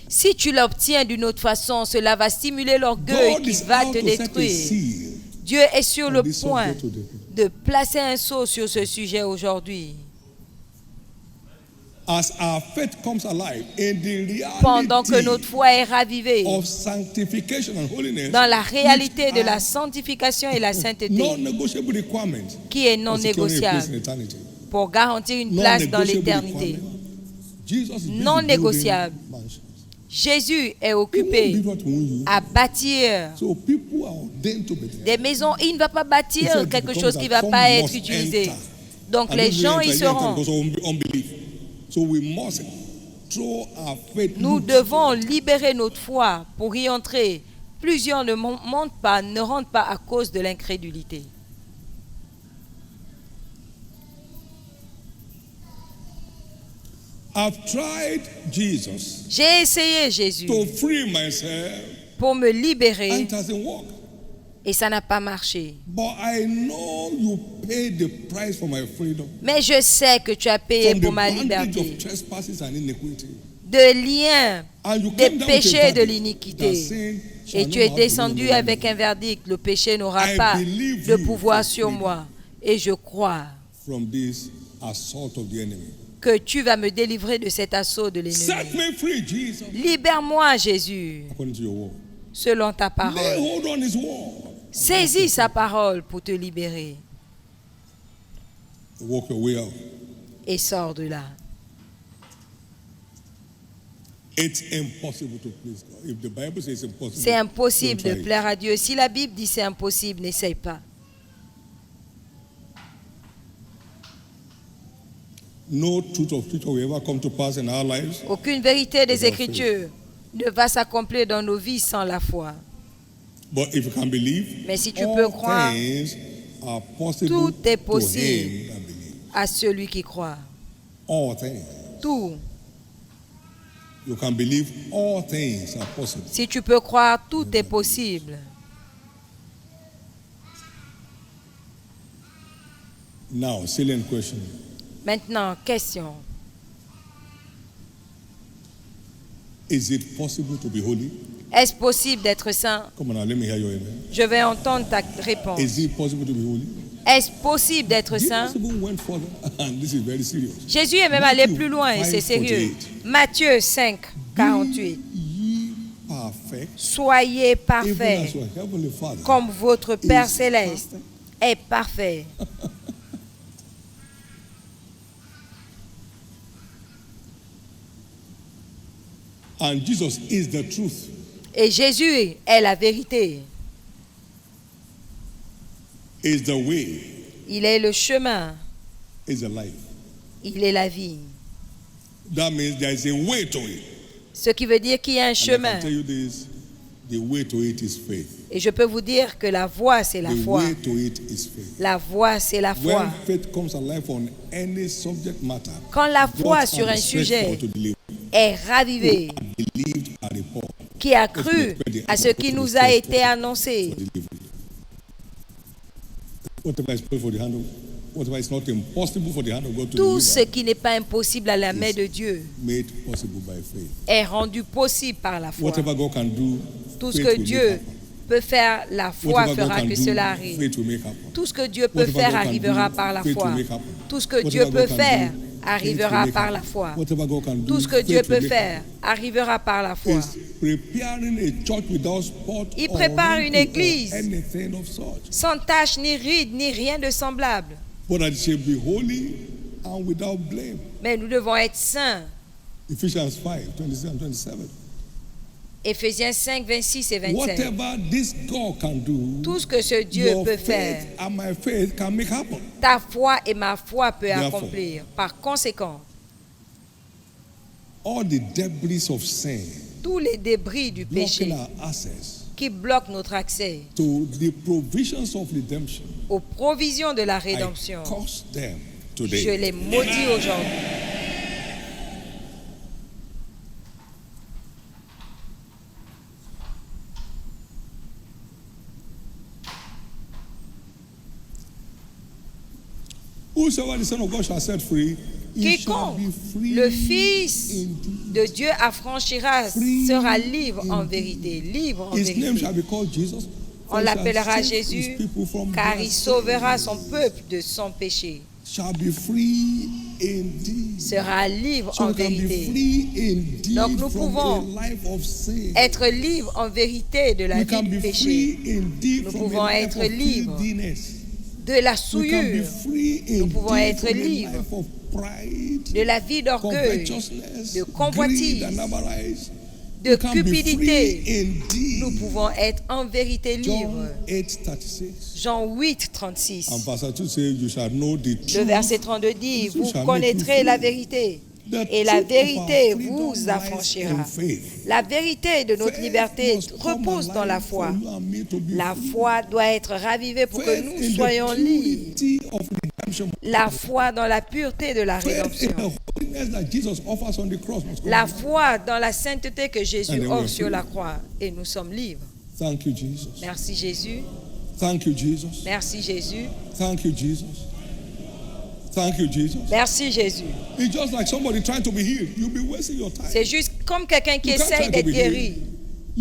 Si tu l'obtiens d'une autre façon, cela va stimuler l'orgueil qui va te détruire. Dieu est sur le point de placer un sceau sur ce sujet aujourd'hui. Pendant que notre foi est ravivée dans la réalité de la sanctification et la sainteté qui est non négociable pour garantir une place dans l'éternité. Non négociable. Jésus est occupé à bâtir des maisons. Il ne va pas bâtir quelque chose qui ne va pas être utilisé. Donc les gens y seront. Nous devons libérer notre foi pour y entrer. Plusieurs ne rentrent pas à cause de l'incrédulité. J'ai essayé Jésus pour me libérer et ça n'a pas marché. Mais je sais que tu as payé pour ma liberté. De liens, des péchés et de l'iniquité. Et tu es descendu avec un verdict. Le péché n'aura pas de pouvoir sur moi. Et je crois que tu vas me délivrer de cet assaut de l'ennemi. Libère-moi, Jésus, selon ta parole. Saisis sa parole pour te libérer. Et sors de là. C'est impossible de plaire à Dieu. Si la Bible dit c'est impossible, n'essaye pas. No truth of Scripture will ever come to pass in our lives. Aucune vérité des Écritures ne va s'accomplir dans nos vies sans la foi. But if you can believe, mais si tu peux croire, tout est possible à celui qui croit. All things. Tout. You can believe, all things are possible. Si tu peux croire, tout est possible. Now, salient question. Maintenant, question. Is it possible to be holy? Est-ce possible d'être saint? Come on now, let me hear your amen. Je vais entendre ta réponse. Is it possible to be holy? Est-ce possible d'être saint? Jésus est même allé plus loin et c'est sérieux. Matthieu 5, 48. Soyez parfaits comme votre Père céleste est parfait. And Jesus is the truth. Et Jésus est la vérité. Is the way. Il est le chemin. Is the life. Il est la vie. That means there is a way to it. Ce qui veut dire qu'il y a un chemin. I can tell you this, the way to it is faith. Et je peux vous dire que la voie, c'est la foi. The way to it is faith. La voie, c'est la foi. When faith comes alive on any subject matter, quand la foi sur un sujet est ravivée, qui a cru à ce qui nous a été annoncé, tout ce qui n'est pas impossible à la main de Dieu est rendu possible par la foi. Tout ce que Dieu peut faire, la foi fera que cela arrive. Tout ce que Dieu peut faire arrivera par la foi. Tout ce que Dieu peut faire arrivera par la foi. Tout ce que Dieu peut faire arrivera par la foi. Il prépare une église sans tache, ni ride, ni rien de semblable. Mais nous devons être saints. Éphésiens 5, 26 et 27. Tout ce que ce Dieu peut faire, ta foi et ma foi peuvent accomplir. Par conséquent, tous les débris du péché qui bloquent notre accès aux provisions de la rédemption, je les maudis aujourd'hui. Quiconque le Fils de Dieu affranchira sera libre en vérité. Libre en vérité. On l'appellera Jésus car il sauvera son peuple de son péché. Sera libre en vérité. Donc nous pouvons être libres en vérité de la vie du péché. Nous pouvons être libres de la souillure. Nous pouvons être libres de la vie d'orgueil, de convoitise, de cupidité. Nous pouvons être en vérité libres. Jean 8, 36. Le verset 32 dit, vous connaîtrez la vérité. Et la vérité vous affranchira. La vérité de notre liberté repose dans la foi. La foi doit être ravivée pour que nous soyons libres. La foi dans la pureté de la rédemption. La foi dans la sainteté que Jésus offre sur la croix. Et nous sommes libres. Merci Jésus. Merci Jésus. Merci Jésus. C'est juste comme quelqu'un qui essaye d'être guéri.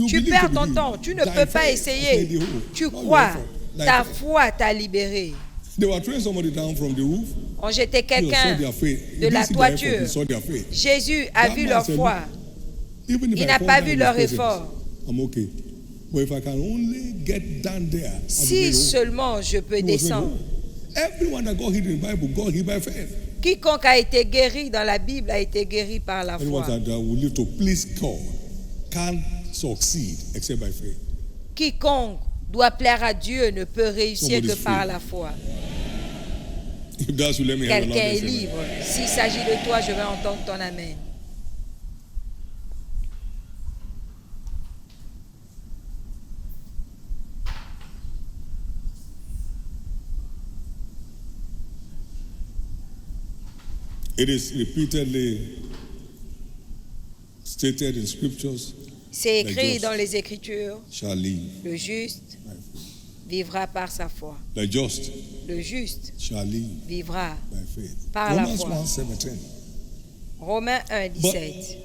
Tu perds ton temps. Tu ne peux pas essayer. Tu crois. Ta foi t'a libéré. On jetait quelqu'un de la toiture. Jésus a vu leur foi. Il n'a pas vu leur effort. Si seulement je peux descendre. Quiconque a été guéri dans la Bible a été guéri par la foi. Quiconque doit plaire à Dieu ne peut réussir que par la foi. Quelqu'un est libre. S'il s'agit de toi, je vais entendre ton amen. It is repeatedly stated in scriptures. C'est écrit dans les Écritures. Shall live. Le juste vivra par sa foi. The just le juste shall live vivra by faith. par la Romans foi. 1:17. Romains 1:17.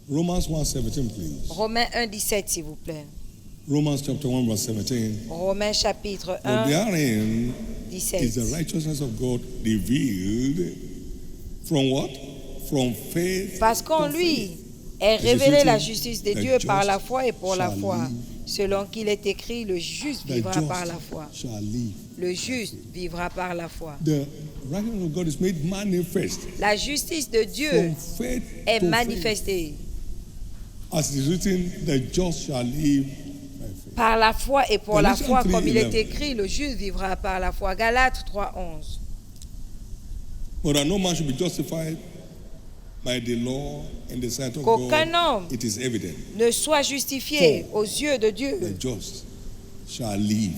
Romans 1:17, please. Romains 1:17, s'il vous plaît. Romans chapter 1 verse 17. Romains chapitre For 1, therein 17. is the righteousness of God revealed from what? From faith. Parce qu'en to lui faith. est It is révélée la written, justice de the Dieu par just la foi et pour la shall foi. live. Selon qu'il est écrit, le juste The vivra just par la foi. shall live. Le juste vivra par la foi. The righteousness of God is made manifest La justice de Dieu from faith est to manifestée faith. As it is written, the just shall live by faith. par la foi et pour la Galatians foi, comme il est 3:11. écrit, le juste vivra par la foi. Galates 3:11. But that no man should be justified by the law in the sight of Qu'aucun God, homme it is evident. ne soit justifié aux yeux de Dieu, The just shall live.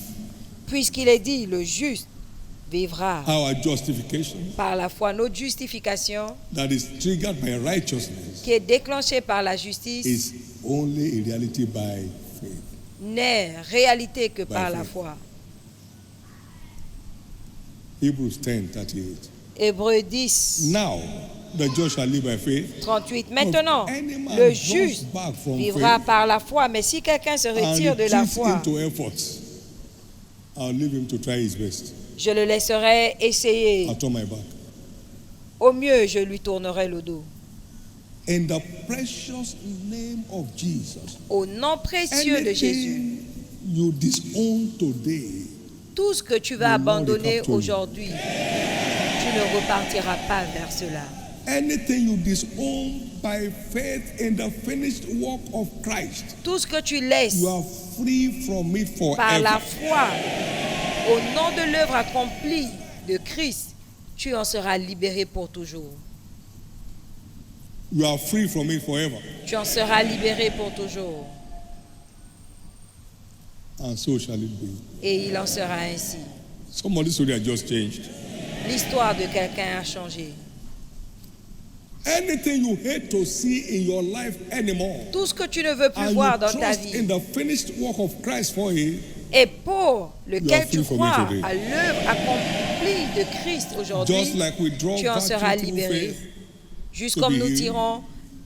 puisqu'il est dit, le juste vivra Our justification par la foi. Notre justification, that is triggered by righteousness qui est déclenchée par la justice, is only in reality by faith. n'est réalité que par la faith. foi. Hebrews 10:38. Hébreux 10, Now the just shall live by faith. 38. Maintenant, Any man le draws juste back from vivra faith par la foi, mais si quelqu'un se and retire de la retreats foi, into efforts, I'll leave him to try his best. je le laisserai essayer. I'll turn my back. Au mieux, je lui tournerai le dos. In the precious name of Jesus, Au nom précieux de Jésus, anything you disown today, tout ce que tu vas will not abandonner recapture you. aujourd'hui, tu ne repartiras pas vers cela. anything you disown by faith in the finished work of Christ, Tout ce que tu laisses you are free from it par la forever. foi au nom de l'œuvre accomplie de Christ, tu en seras libéré pour toujours. You are free from it forever. Tu en seras libéré pour toujours. And so shall it be. Et il en sera ainsi. Somebody's story has just changed. L'histoire de quelqu'un a changé. Anything you hate to see in your life anymore, Tout ce que tu ne veux plus and voir you dans ta trust vie, in the finished work of Christ for it, et pour lequel free tu from crois it today. à l'œuvre accomplie de Christ aujourd'hui, just like we draw tu en seras virtue through libéré. faith, Juste to comme be nous healed, tirons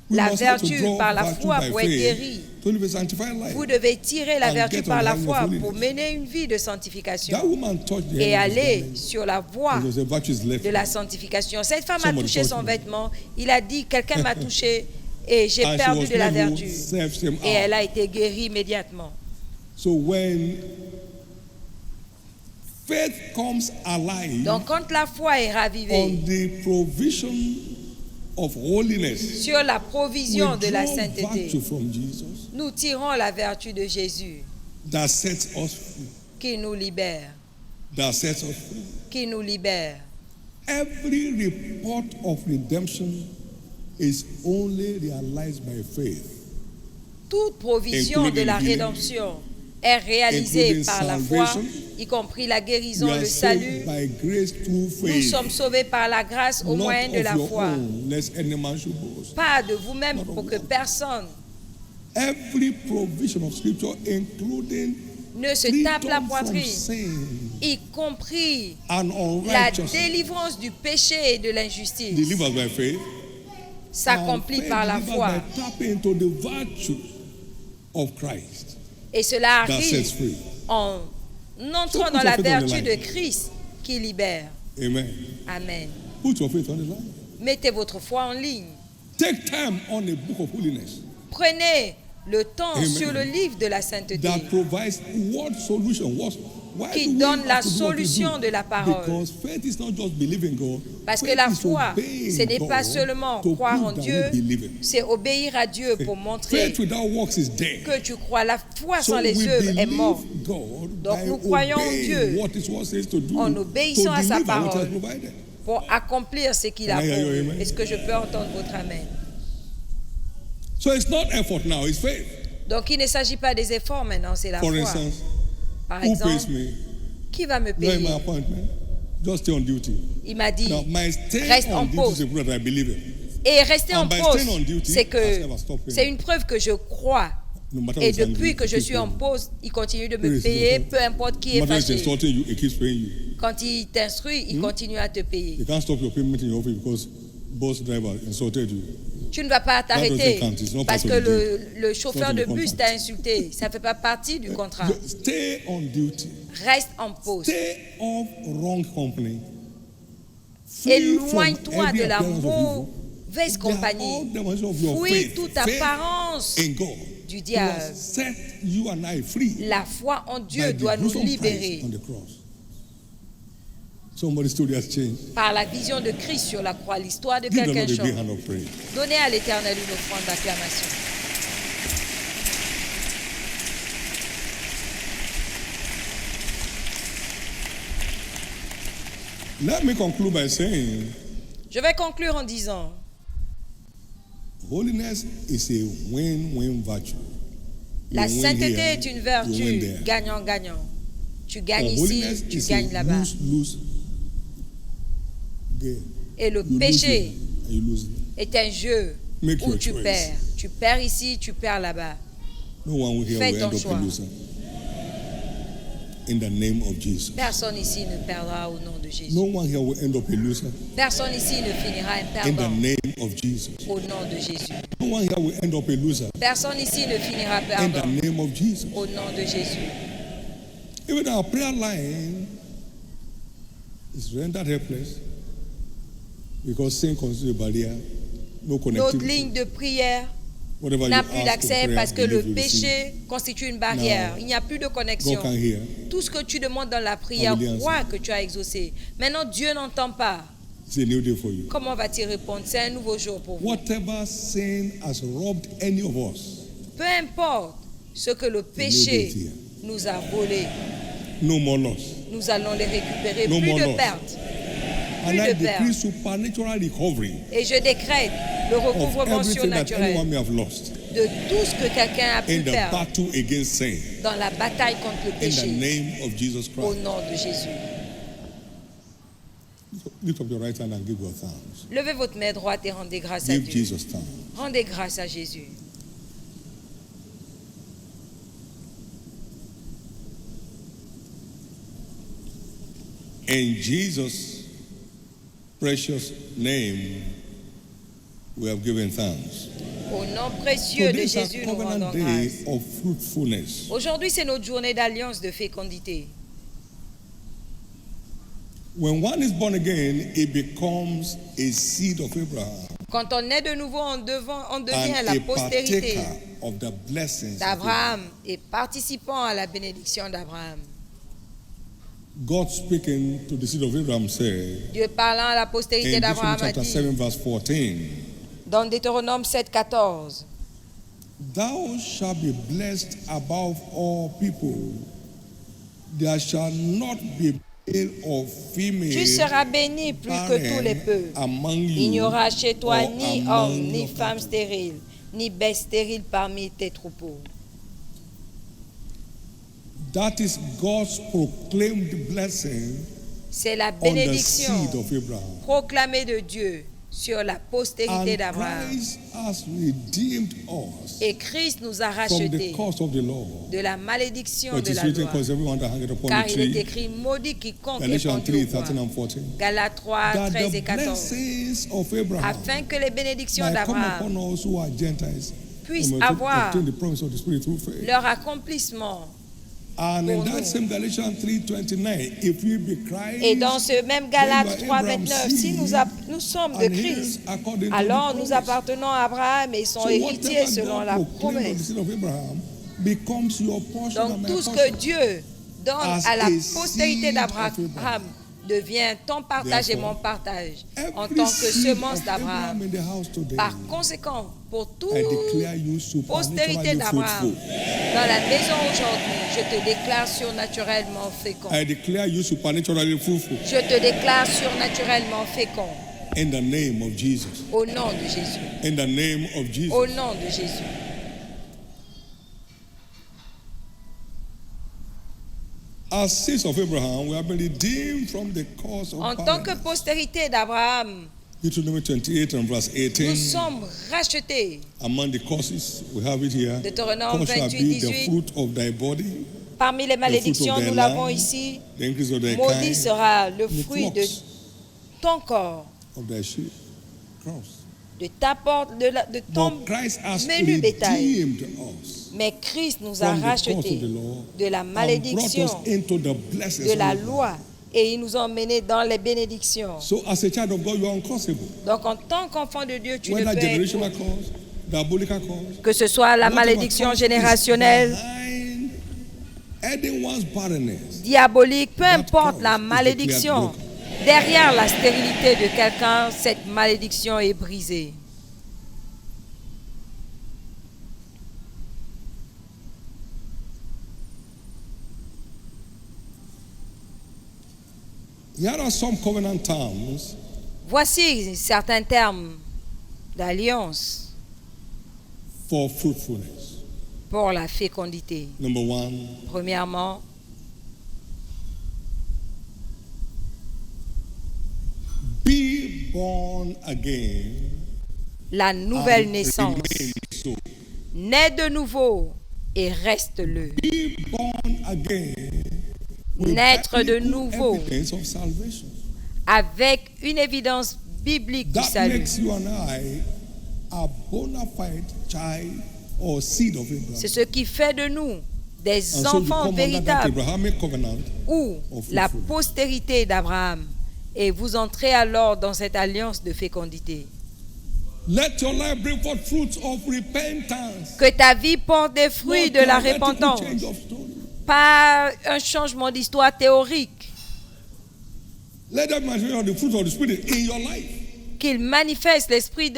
we la must have to vertu draw par la virtue foi by pour être faith guéri. to live a sanctified life. Vous devez tirer la And vertu get par on la the line foi of holiness. pour mener une vie de That sanctification woman touched the et hem of his aller garment. sur la voie Because the virtue is left. de la sanctification. Cette femme a Somebody touché touched son me. vêtement. Il a dit, quelqu'un m'a touché et j'ai And she perdu was de la made whole, vertu. served him Et elle out. a été guérie immédiatement. So when faith comes alive Donc quand la foi est on ravivée the provision of holiness, sur la we provision de la draw sainteté, virtue from Jesus nous tirons la vertu de Jésus that sets us free. qui nous libère, That sets us free. qui nous libère. Every report of redemption is only realized by faith. Toute provision Including de la healing, rédemption est réalisée including par la foi, salvation. y compris la We guérison, are le saved salut. by grace through Nous faith. sommes sauvés par la grâce au Not moyen de of la your foi. own, lest any man should boast. Pas de vous-même Not of pour que one. personne Every provision of scripture, including ne se tape la freedom from poitrine, sin y compris and la unrighteousness, délivrance du péché et de l'injustice, delivered by faith, s'accomplit and par la faith foi. delivered by tapping into the virtue of Christ Et cela that sets arrive free. en entrant put dans your la faith on the vertu line. de Christ qui libère. Amen. Amen. Put your faith on the line. Mettez votre foi en ligne. Take time on the book of holiness. Prenez le temps sur le livre de la sainteté qui donne la solution de la parole. Parce que la foi, ce n'est pas seulement croire en Dieu, c'est obéir à Dieu pour montrer que tu crois. La foi sans les œuvres est morte. Donc nous croyons en Dieu en obéissant à sa parole pour accomplir ce qu'il a promis. Est-ce que je peux entendre votre amen? Donc il ne s'agit pas des efforts maintenant, c'est la foi. Par exemple, qui va me payer? Il m'a dit, reste en pause. Et rester en pause, c'est une preuve que je crois. Et depuis que je suis en pause, il continue de me payer, peu importe qui est fâché. Quand il t'instruit, il continue à te payer. Tu ne vas pas t'arrêter parce que le chauffeur de bus t'a insulté. Ça ne fait pas partie du contrat. Reste en poste. Éloigne-toi de la mauvaise compagnie. Fuis toute apparence du diable. La foi en Dieu doit nous libérer. Par la vision de Christ sur la croix, l'histoire de quelqu'un change. Donnez à l'Éternel une offrande d'acclamation. Let me conclude by saying, je vais conclure en disant, holiness is a win-win virtue. La sainteté est une vertu gagnant-gagnant. Tu gagnes ici, tu gagnes là-bas. Et le péché est un jeu où tu perds. Tu perds ici, tu perds là-bas. Fais ton choix. In the name of Jesus. Personne ici ne perdra au nom de Jésus. No one here will end up a loser. Personne ici ne finira un perdant. In the name of Jesus. Au nom de Jésus. No one here will end up a loser. Personne ici ne finira perdant. In the name of Jesus. Au nom de Jésus. Even our prayer line is rendered helpless because sin constitutes a barrier, no connectivity. Notre ligne de prière n'a plus d'accès parce que le péché constitue une barrière. Il n'y a plus de connexion. Tout ce que tu demandes dans la prière, crois que tu as exaucé. Maintenant, Dieu n'entend pas. Comment va-t-il répondre? C'est un nouveau jour pour vous. Peu importe ce que le péché nous a volé, nous allons les récupérer. Plus de pertes. Plus de pertes. Et je décrète le recouvrement surnaturel de tout ce que quelqu'un a pu perdre dans la bataille contre le péché. Au nom de Jésus. Levez votre main droite et rendez grâce à Dieu. Rendez grâce à Jésus. In Jesus' precious name, we have given thanks. Au nom précieux de Jésus, nous rendons grâce. Aujourd'hui, c'est notre journée d'alliance de fécondité. When one is born again, it becomes a seed of Abraham. Quand on est de nouveau, on devient la postérité d'Abraham et participant à la bénédiction d'Abraham. God speaking to the seed of Abraham said, Dieu parlant à la postérité d'Abraham a dit, 7, verse 14, dans Deutéronome 7:14, Thou shalt be blessed above all people. There shall not be male or female. Tu seras béni plus que tous les peuples. Il n'y aura chez toi ni homme, ni femme stérile, ni bête stérile parmi tes troupeaux. That is God's proclaimed blessing. C'est la bénédiction proclamée de Dieu sur la postérité d'Abraham. Et Christ nous a rachetés de la malédiction de la loi. Car il est écrit, maudit quiconque est pendu au bois. Galates 3, 13 et 14. Afin que les bénédictions d'Abraham puissent avoir leur accomplissement Et dans ce même Galates 3:29, si nous sommes de Christ, alors nous appartenons à Abraham et son héritier selon la promesse. Donc tout ce que Dieu donne à la postérité d'Abraham devient ton partage et mon partage en tant que semence d'Abraham. Par conséquent, pour toute postérité d'Abraham, dans la maison aujourd'hui, je te déclare surnaturellement fécond. Je te déclare surnaturellement fécond. In the name of Jesus. Au nom de Jésus. In the name of Jesus. Au nom de Jésus. As seeds of Abraham, we have been redeemed from the curse of En tant que postérité d'Abraham, Deuteronomy 28 and verse 18. Nous sommes rachetés. Among the curses, we have it here. Deutéronome 28, 18. The fruit of thy body. Parmi les malédictions, nous l'avons ici. Maudit sera le fruit de ton corps, de ta porte, de ton menu bétail. Mais Christ nous a rachetés de la malédiction, de la loi, et il nous a emmenés dans les bénédictions. Donc en tant qu'enfant de Dieu, tu ne peux être, que ce soit la malédiction générationnelle, diabolique, peu importe la malédiction, derrière la stérilité de quelqu'un, cette malédiction est brisée. Voici certains termes d'alliance pour la fécondité. Premièrement, be born again, la nouvelle naissance. Nais de nouveau et reste-le. Be born again. Naître de nouveau avec une évidence biblique du salut. C'est ce qui fait de nous des enfants véritables ou la postérité d'Abraham. Et vous entrez alors dans cette alliance de fécondité. Que ta vie porte des fruits de la repentance. Pas un changement d'histoire théorique. Qu'il manifeste l'esprit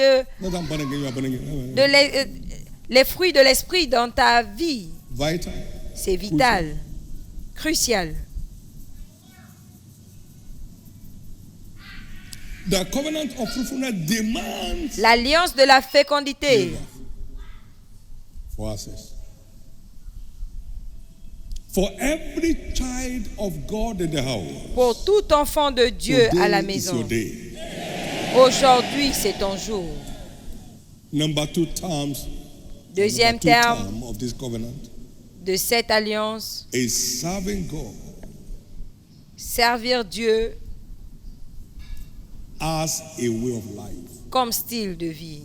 les fruits de l'esprit dans ta vie. C'est vital, crucial. L'alliance de la fécondité. Pour tout enfant de Dieu à la maison. Aujourd'hui, c'est ton jour. Deuxième terme de cette alliance. Servir Dieu comme style de vie.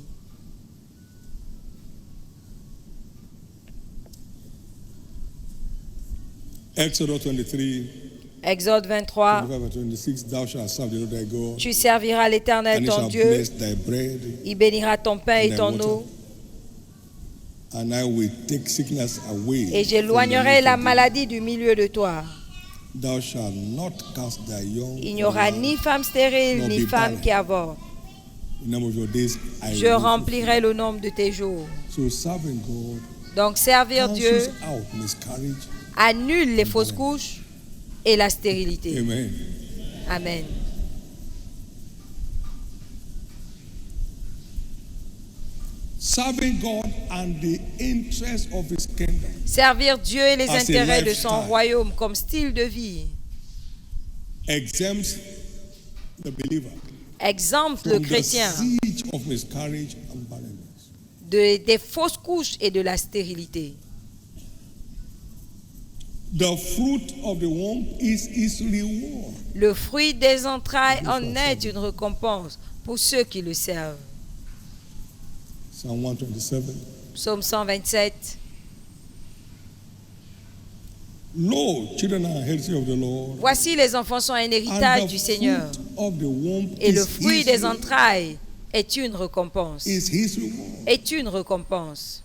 Exode 23, 26, tu serviras l'Éternel ton Dieu, il bénira ton pain et ton eau, et j'éloignerai la maladie du milieu de toi. Il n'y aura ni femme stérile, ni femme qui avorte. Je remplirai le nombre de tes jours. Donc servir Dieu annule les fausses couches et la stérilité. Amen. Amen. Servir Dieu et les intérêts de son royaume comme style de vie exempte le chrétien des fausses couches et de la stérilité. Le fruit des entrailles en est une récompense pour ceux qui le servent. Psalm 127. Psaume 127. Lo, children are heritage of the Lord. Voici, les enfants sont un héritage du Seigneur. Et le fruit des entrailles est une récompense. Est une récompense.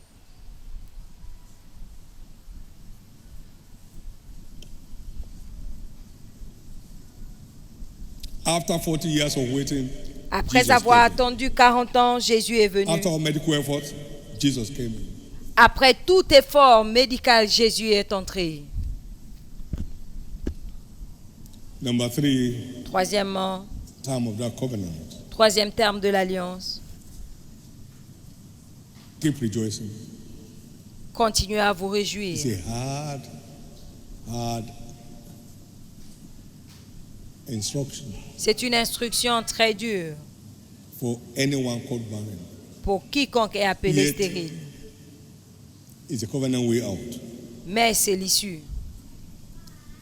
After 40 years of waiting, après avoir attendu 40 ans, Jésus est venu. After medical effort, Jesus came. Après tout effort médical, Jésus est entré. Number 3. Troisièmement, term of that covenant. Troisième terme de l'alliance. Keep rejoicing. Continuez à vous réjouir. It's a hard instruction. C'est une instruction très dure for anyone called barren. Pour quiconque est appelé stérile. It's a covenant way out. Mais c'est l'issue.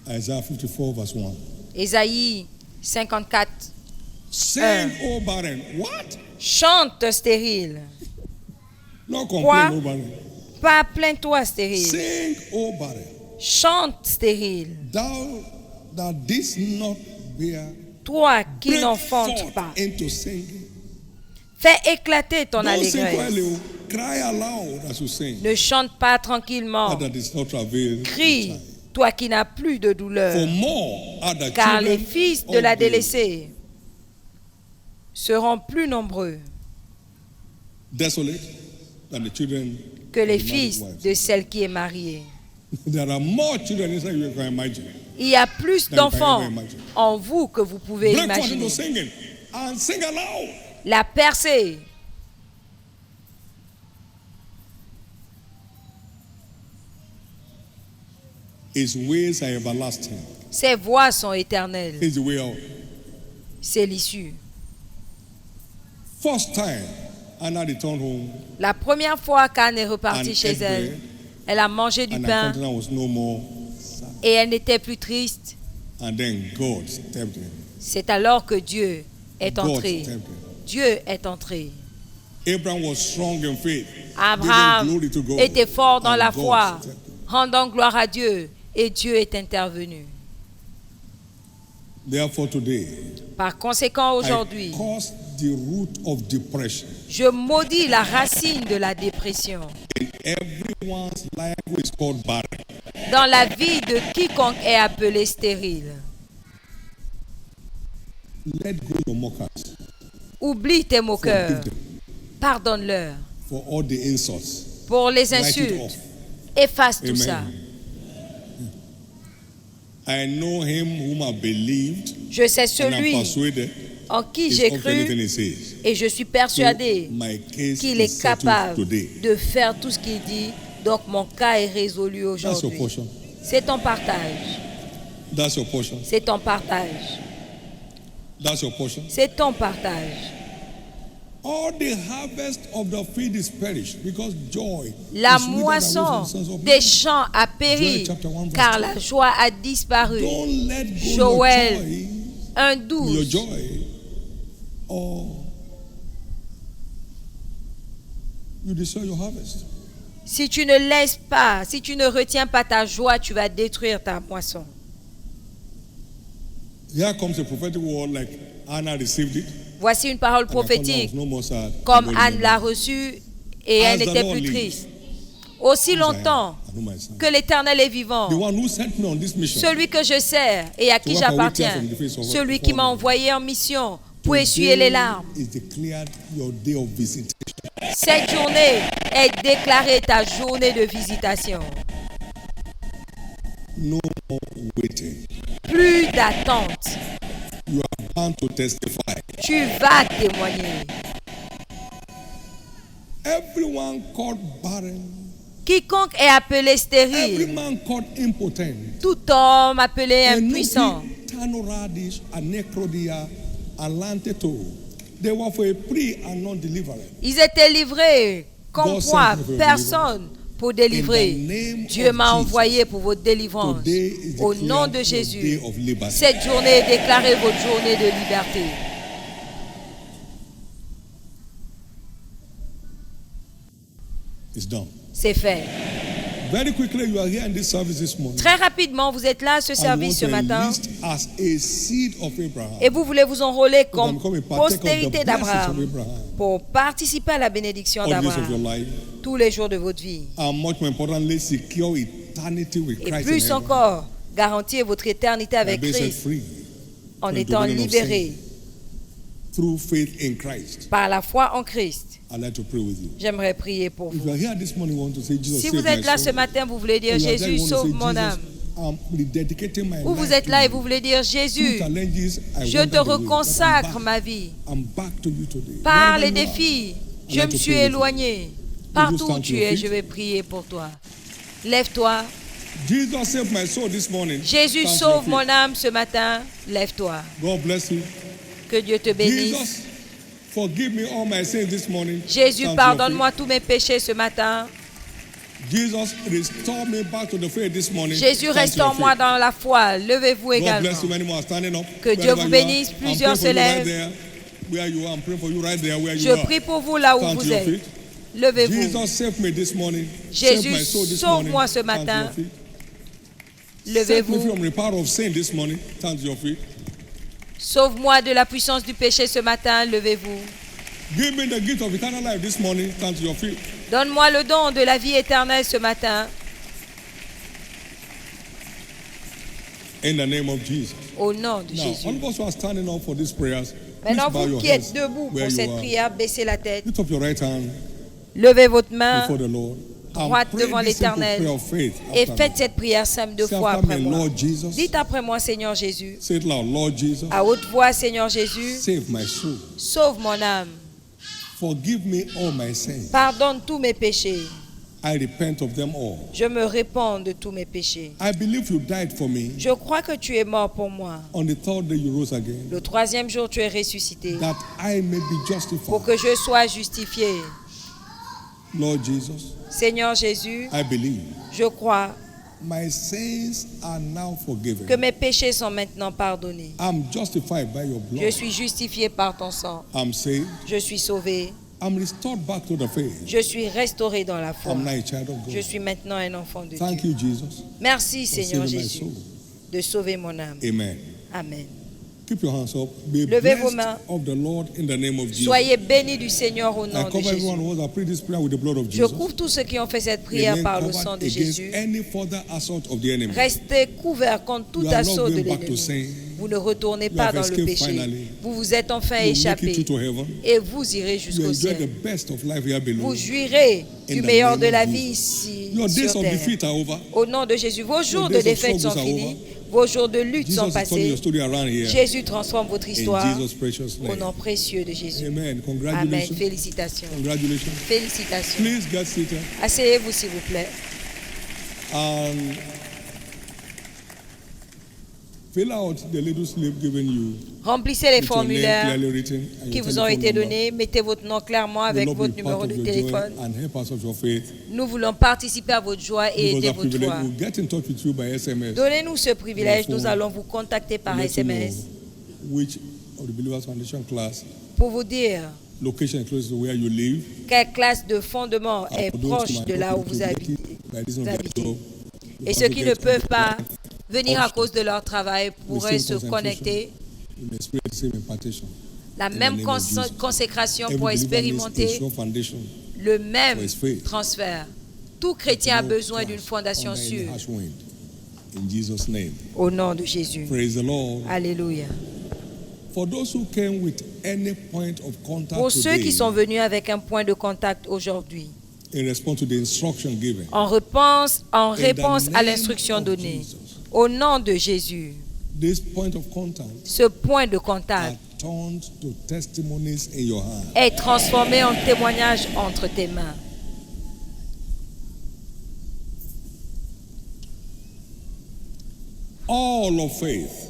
Isaiah 54 verse 1. Ésaïe 54. Sing, O barren. What? Chante stérile. No complain, O barren. Pas plains-toi stérile. Sing, O barren. Chante stérile. Thou that didst not bear. Toi qui n'enfantes pas. Fais éclater ton allégresse. Cry aloud as you sing. Ne chante pas tranquillement. Crie, toi qui n'as plus de douleur. Car les fils de la délaissée seront plus nombreux que les fils de celle qui est mariée. Il y a plus d'enfants en vous que vous pouvez imaginer. La percée. His ways are everlasting. Ses voies sont éternelles. He's the way out. C'est l'issue. First time, Anna returned home. La première fois qu'Anne est repartie chez elle, elle a mangé du pain et elle n'était plus triste. And then God stepped in. C'est alors que Dieu est entré. Dieu est entré. Abraham était fort dans la foi, rendant gloire à Dieu, et Dieu est intervenu. Par conséquent, aujourd'hui, je maudis la racine de la dépression dans la vie de quiconque est appelé stérile. Oublie tes moqueurs. Pardonne-leur. Pour les insultes. Efface tout ça. Je sais celui en qui j'ai cru et je suis persuadé qu'il est capable de faire tout ce qu'il dit. Donc mon cas est résolu aujourd'hui. C'est ton partage. C'est ton partage. C'est ton partage. La moisson des champs a péri, car la joie a disparu. Joël 1:12. Si tu ne laisses pas, si tu ne retiens pas ta joie, tu vas détruire ta moisson. Here comes a prophetic word like Anna received it. Voici une parole prophétique, comme Anne l'a reçue et elle n'était plus triste. Aussi longtemps que l'Éternel est vivant, celui que je sers et à qui j'appartiens, celui qui m'a envoyé en mission pour essuyer les larmes, cette journée est déclarée ta journée de visitation. Plus d'attente. Tu vas témoigner. Quiconque est appelé stérile, tout homme appelé impuissant, ils étaient livrés comme moi, personne pour délivrer. Dieu m'a envoyé pour votre délivrance. Au nom de Jésus, cette journée est déclarée votre journée de liberté. C'est fait. Very quickly, you are here in this service this morning. Très rapidement, vous êtes là à ce service ce matin. As a seed of Abraham. Et vous voulez vous enrôler comme postérité d'Abraham pour participer à la bénédiction d'Abraham tous les jours de votre vie. Et plus encore, garantir votre éternité avec Christ en étant libéré par la foi en Christ. J'aimerais prier pour vous. Si vous êtes là ce matin, vous voulez dire Jésus, sauve mon âme. Ou vous êtes là et vous voulez dire Jésus, je te reconsacre ma vie. Par les défis, je me suis éloigné. Partout où tu es, je vais prier pour toi. Lève-toi. Jésus sauve mon âme ce matin. Lève-toi. Que Dieu te bénisse. Jésus, pardonne-moi tous mes péchés ce matin. Jésus, restaure-moi dans la foi. Levez-vous également. Que Dieu vous bénisse. Plusieurs se lèvent. Je prie pour vous là où vous êtes. Levez-vous. Jésus, sauve-moi ce matin. Levez-vous. Sauve-moi de la puissance du péché ce matin. Levez-vous. Donne-moi le don de la vie éternelle ce matin. Au nom de Jésus. Maintenant, vous qui êtes debout pour cette prière, baissez la tête. Levez votre main droite devant l'Éternel et faites cette prière simple 2 fois après moi. Dites après moi, Seigneur Jésus. À haute voix, Seigneur Jésus. Sauve mon âme. Pardonne tous mes péchés. Je me répands de tous mes péchés. Je crois que tu es mort pour moi. Le 3e jour, tu es ressuscité pour que je sois justifié. Seigneur Jésus, je crois que mes péchés sont maintenant pardonnés. Je suis justifié par ton sang. Je suis sauvé. Je suis restauré dans la foi. Je suis maintenant un enfant de Dieu. Merci Seigneur Jésus de sauver mon âme. Amen. Levez vos mains. Soyez bénis du Seigneur au nom de Jésus. Je couvre tous ceux qui ont fait cette prière par le sang de Jésus. Restez couverts contre tout assaut de l'ennemi. Vous ne retournez pas dans le péché. Vous vous êtes enfin échappé et vous irez jusqu'au ciel. Vous jouirez du meilleur de la vie ici sur terre. Au nom de Jésus, vos jours de défaite sont finis. Vos jours de lutte sont passés. Jésus transforme votre histoire au nom précieux de Jésus. Amen. Félicitations. Félicitations. Asseyez-vous s'il vous plaît. Remplissez les formulaires qui vous ont été donnés. Mettez votre nom clairement avec votre numéro de téléphone. Nous voulons participer à votre joie et aider votre foi. Donnez-nous ce privilège. Nous allons vous contacter par SMS pour vous dire quelle classe de fondement est proche de là où vous habitez. Et ceux qui ne peuvent pas venir à cause de leur travail pourraient se connecter. La même consécration pour expérimenter le même transfert. Tout chrétien a besoin d'une fondation sûre. Au nom de Jésus. Alléluia. Pour ceux qui sont venus avec un point de contact aujourd'hui, en réponse à l'instruction donnée, au nom de Jésus, ce point de contact est transformé en témoignage entre tes mains. All of faith.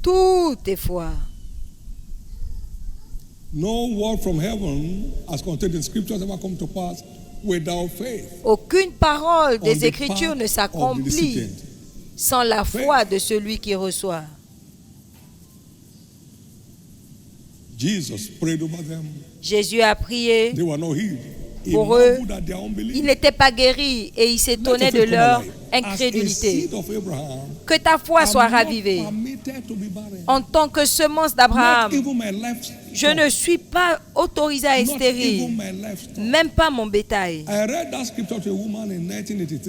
Tout est foi. No word from heaven as contained in scriptures ever come to pass without faith. Aucune parole des Écritures ne s'accomplit sans la foi de celui qui reçoit. Jesus prayed over them. Jésus a prié. They were not healed. Pour eux, ils n'étaient pas guéris et ils s'étonnaient de leur incrédulité. Que ta foi soit ravivée. En tant que semence d'Abraham, je ne suis pas autorisé à être stérile, même pas mon bétail.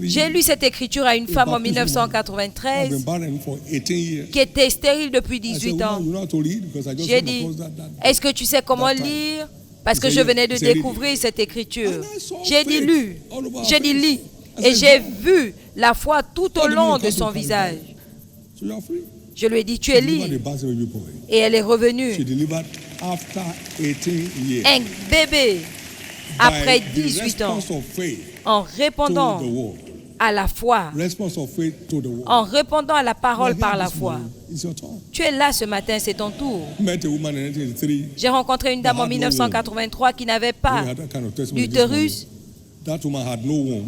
J'ai lu cette écriture à une femme en 1993 qui était stérile depuis 18 ans. J'ai dit, est-ce que tu sais comment lire? Parce que je venais de découvrir cette écriture. J'ai dit, lu. J'ai dit, lis. Et j'ai vu la foi tout au long de son visage. Je lui ai dit, tu es libre. Et elle est revenue. Un bébé après 18 ans, en répondant à la foi, en répondant à la parole par la foi. Tu es là ce matin, c'est ton tour. J'ai rencontré une dame en 1983 qui n'avait pas d'utérus.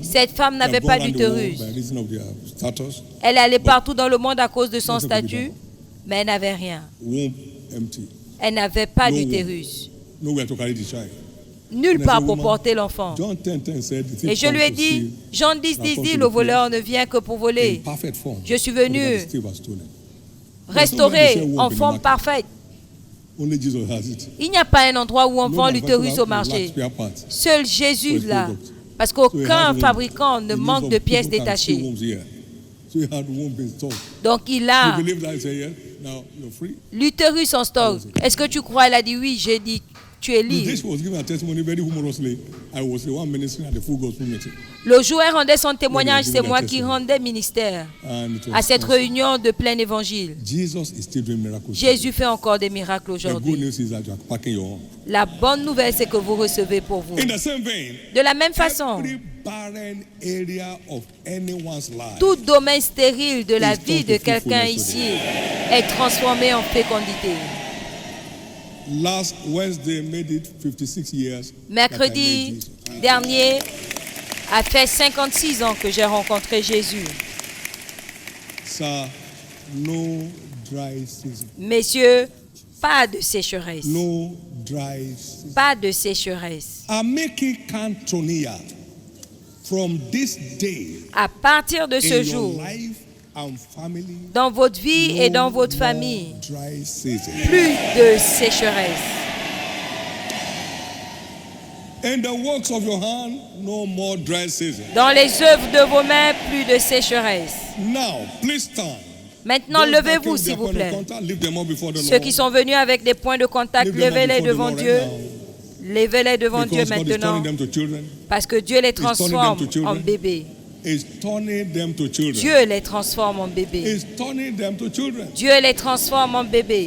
Cette femme n'avait pas d'utérus. Elle allait partout dans le monde à cause de son statut, mais elle n'avait rien. Elle n'avait pas d'utérus. Nulle part pour porter l'enfant. Et je lui ai dit, Jean 10, 10 dit, le voleur ne vient que pour voler. Je suis venu restaurer en forme parfaite. Il n'y a pas un endroit où on vend l'utérus au marché. Seul Jésus là. Parce qu'aucun fabricant ne manque de pièces détachées. Donc il a l'utérus en stock. Est-ce que tu crois? Elle a dit oui. J'ai dit tu es libre. Le jour où elle rendait son témoignage, c'est moi qui rendais ministère à cette réunion de plein évangile. Jésus fait encore des miracles aujourd'hui. La bonne nouvelle, c'est que vous recevez pour vous. De la même façon, tout domaine stérile de la vie de quelqu'un ici est transformé en fécondité. Mercredi dernier a fait 56 ans que j'ai rencontré Jésus. Messieurs, pas de sécheresse. Pas de sécheresse. À partir de ce jour, dans votre vie et dans votre famille, plus de sécheresse. Dans les œuvres de vos mains, plus de sécheresse. Maintenant, levez-vous, s'il vous plaît. Ceux qui sont venus avec des points de contact, levez-les devant Dieu. Levez-les devant Dieu maintenant. Parce que Dieu les transforme en bébés. Dieu les transforme en bébés. Dieu les transforme en bébés.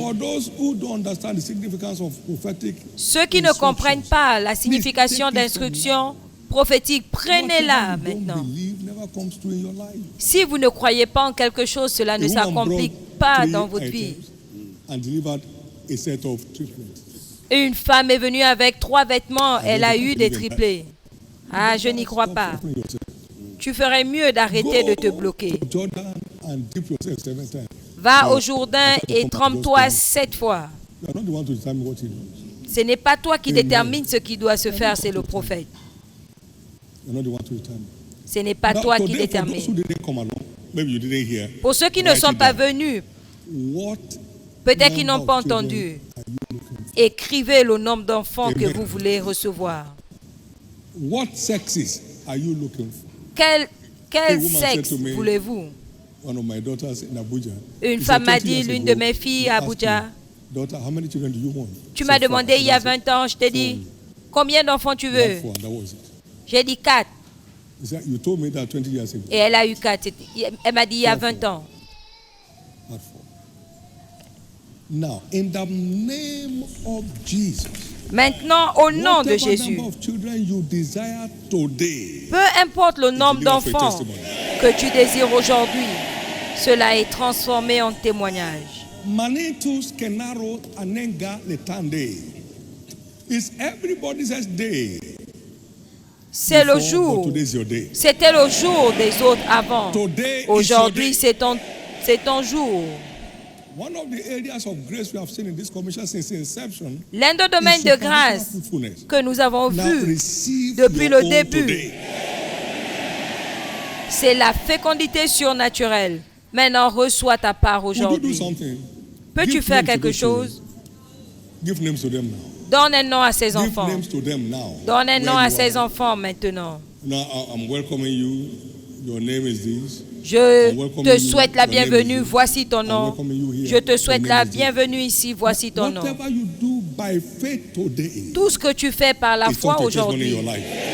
Ceux qui ne comprennent pas la signification d'instruction prophétique, prenez-la maintenant. Si vous ne croyez pas en quelque chose, cela ne s'accomplit pas dans votre vie. Une femme est venue avec 3 vêtements, elle a eu des triplés. Ah, je n'y crois pas. Tu ferais mieux d'arrêter de te bloquer. Va au Jourdain et trempe-toi 7 fois. Ce n'est pas toi qui détermine ce qui doit se faire, c'est le prophète. Ce n'est pas toi qui détermine. Pour ceux qui ne sont pas venus, peut-être qu'ils n'ont pas entendu. Écrivez le nombre d'enfants que vous voulez recevoir. Quel sexe voulez-vous? Une femme m'a dit, l'une de mes filles à Abuja, tu m'as demandé il y a 20 ans, je t'ai dit, combien d'enfants tu veux? J'ai dit 4. Et elle a eu 4. Elle m'a dit il y a 20 ans. Maintenant, au nom de Jésus, peu importe le nombre d'enfants que tu désires aujourd'hui, cela est transformé en témoignage. C'est le jour. C'était le jour des autres avant. Aujourd'hui, c'est ton jour. L'un des domaines de grâce que nous avons vu depuis le début, c'est la fécondité surnaturelle. Maintenant, reçois ta part aujourd'hui. Peux-tu faire quelque chose? Donne un nom à ces enfants. Donne un nom à ces enfants maintenant. Je te souhaite la bienvenue, voici ton nom. Je te souhaite la bienvenue ici, voici ton nom. Tout ce que tu fais par la foi aujourd'hui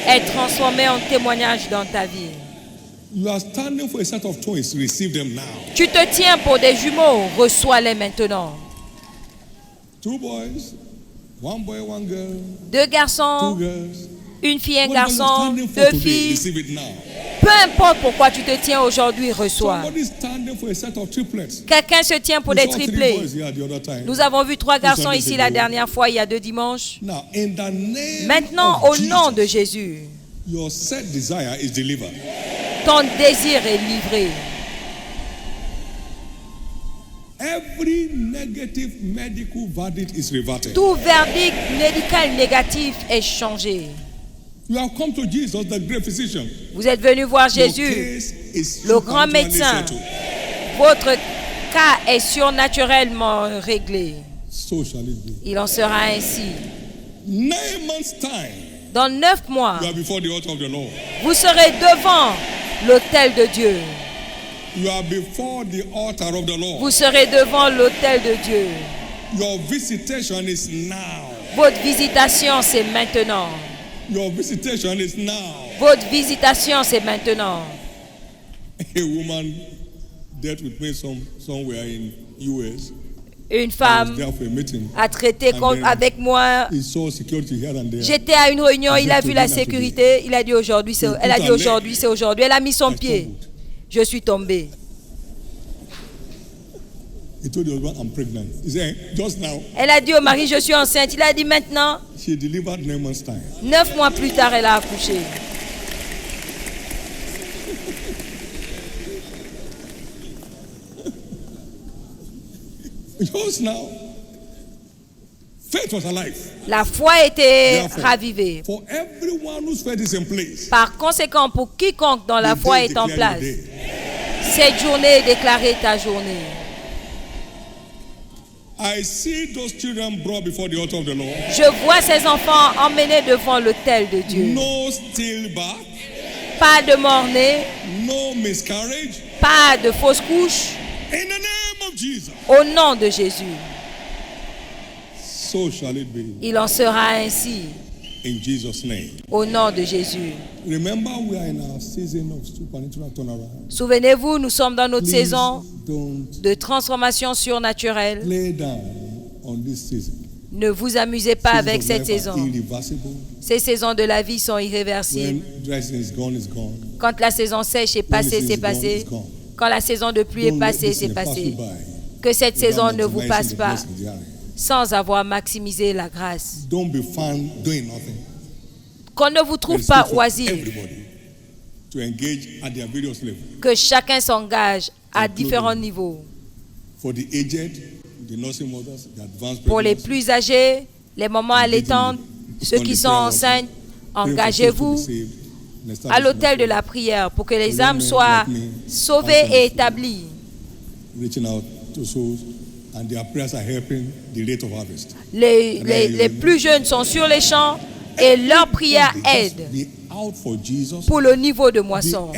est transformé en témoignage dans ta vie. Tu te tiens pour des jumeaux, reçois-les maintenant. 2 boys, 1 boy, 1 girl. 2 garçons, 2 girls. une fille, un garçon, 2 filles. Peu importe pourquoi tu te tiens aujourd'hui, reçois. Quelqu'un se tient pour des triplés. Nous avons vu 3 garçons ici la dernière fois, il y a 2 dimanches. Maintenant, au nom de Jésus, ton désir est livré. Tout verdict médical négatif est changé. Vous êtes venu voir Jésus, le grand médecin. Votre cas est surnaturellement réglé. Il en sera ainsi. Dans 9 mois, vous serez devant l'autel de Dieu. Vous serez devant l'autel de Dieu. Votre visitation, c'est maintenant. Votre visitation, c'est maintenant. Une femme a traité avec moi. J'étais à une réunion, il a vu la sécurité. Il a dit aujourd'hui, elle a dit aujourd'hui, c'est aujourd'hui. Elle a mis son pied. Je suis tombée. Elle a dit au mari, je suis enceinte. Il a dit maintenant. 9 mois plus tard, elle a accouché. La foi était ravivée. Par conséquent, pour quiconque dont la foi est en place, cette journée est déclarée ta journée. Je vois ces enfants emmenés devant l'autel de Dieu. Pas de mort-né, pas de fausse couche. Au nom de Jésus. Il en sera ainsi. Au nom de Jésus. Souvenez-vous, nous sommes dans notre saison de transformation surnaturelle. Ne vous amusez pas avec cette saison. Ces saisons de la vie sont irréversibles. Quand la saison sèche est passée, c'est passé. Quand la saison de pluie est passée, c'est passé. Que cette saison ne vous passe pas sans avoir maximisé la grâce. Qu'on ne vous trouve pas oisif. Que chacun s'engage à différents niveaux. Pour les plus âgés, les mamans allaitantes, ceux qui sont enceintes, engagez-vous à l'autel de la prière pour que les âmes soient sauvées et établies. Les plus jeunes sont sur les champs et leur prière aide pour le niveau de moisson.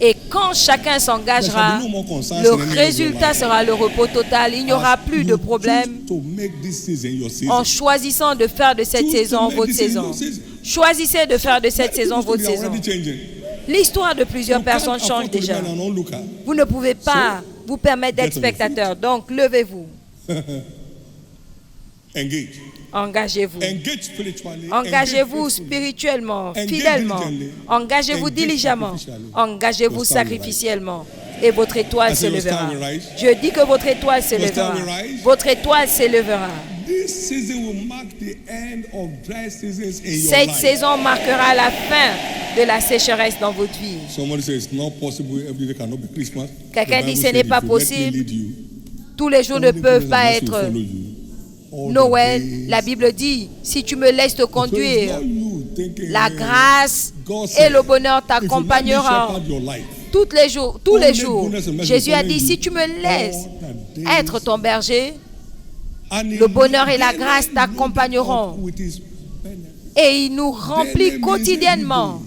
Et quand chacun s'engagera, le résultat sera le repos total. Il n'y aura plus de problème en choisissant de faire de cette saison votre saison. Choisissez de faire de cette saison votre saison. L'histoire de plusieurs personnes change déjà. Vous ne pouvez pas vous permettre d'être spectateur. Donc, levez-vous. Engagez-vous. Engagez-vous spirituellement, fidèlement. Engagez-vous diligemment. Engagez-vous sacrificiellement. Et votre étoile se lèvera. Je dis que votre étoile se lèvera. Votre étoile se lèvera. Cette saison marquera la fin de la sécheresse dans votre vie. Quelqu'un dit ce n'est pas possible. Tous les jours ne peuvent pas être Noël. La Bible dit, si tu me laisses te conduire, la grâce et le bonheur t'accompagneront tous les jours. Jésus a dit, si tu me laisses être ton berger, le bonheur et la grâce t'accompagneront. Et il nous remplit quotidiennement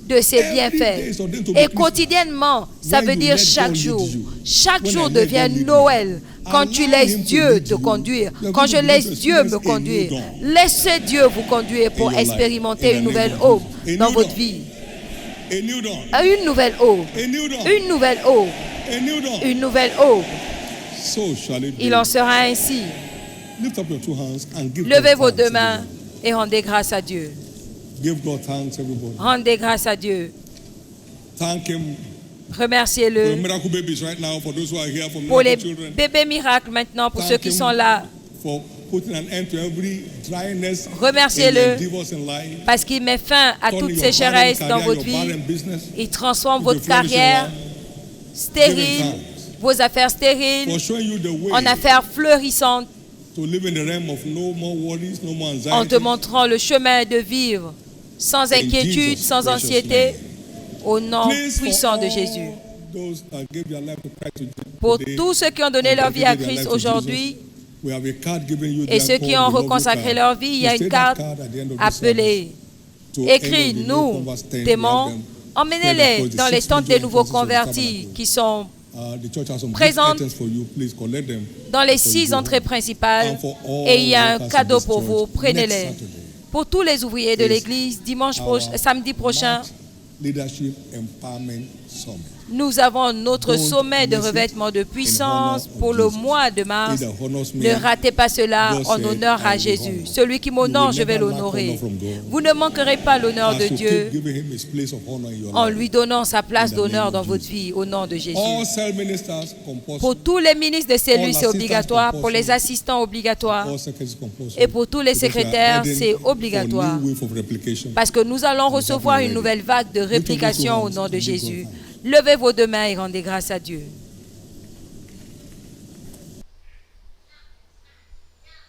de ses bienfaits. Et quotidiennement, ça veut dire chaque jour. Chaque jour devient Noël quand tu laisses Dieu te conduire. Quand je laisse Dieu me conduire. Laissez Dieu vous conduire pour expérimenter une nouvelle aube dans votre vie. Une nouvelle aube. Une nouvelle aube. Une nouvelle aube. Il en sera ainsi. Levez vos deux mains et rendez grâce à Dieu. Rendez grâce à Dieu. Remerciez-le. Pour les bébés miracles maintenant, pour ceux qui sont là. Remerciez-le parce qu'il met fin à toute sécheresse dans votre vie. Il transforme votre carrière stérile, vos affaires stériles, en affaires fleurissantes, en te montrant le chemin de vivre sans inquiétude, sans anxiété, au nom puissant de Jésus. Pour tous ceux qui ont donné leur vie à Christ aujourd'hui et ceux qui ont reconsacré leur vie, il y a une carte appelée. Écrit, nous t'aimons, emmenez-les dans les tentes des nouveaux convertis qui sont présentes dans les 6 entrées principales et il y a un cadeau pour vous, prenez-les. Pour tous les ouvriers de l'église, samedi prochain, nous avons notre sommet de revêtement de puissance pour le mois de mars. Ne ratez pas cela en honneur à Jésus. Celui qui m'honore, je vais l'honorer. Vous ne manquerez pas l'honneur de Dieu en lui donnant sa place d'honneur dans votre vie au nom de Jésus. Pour tous les ministres de cellules, c'est obligatoire. Pour les assistants, obligatoire. Et pour tous les secrétaires, c'est obligatoire. Parce que nous allons recevoir une nouvelle vague de réplication au nom de Jésus. Levez vos deux mains et rendez grâce à Dieu.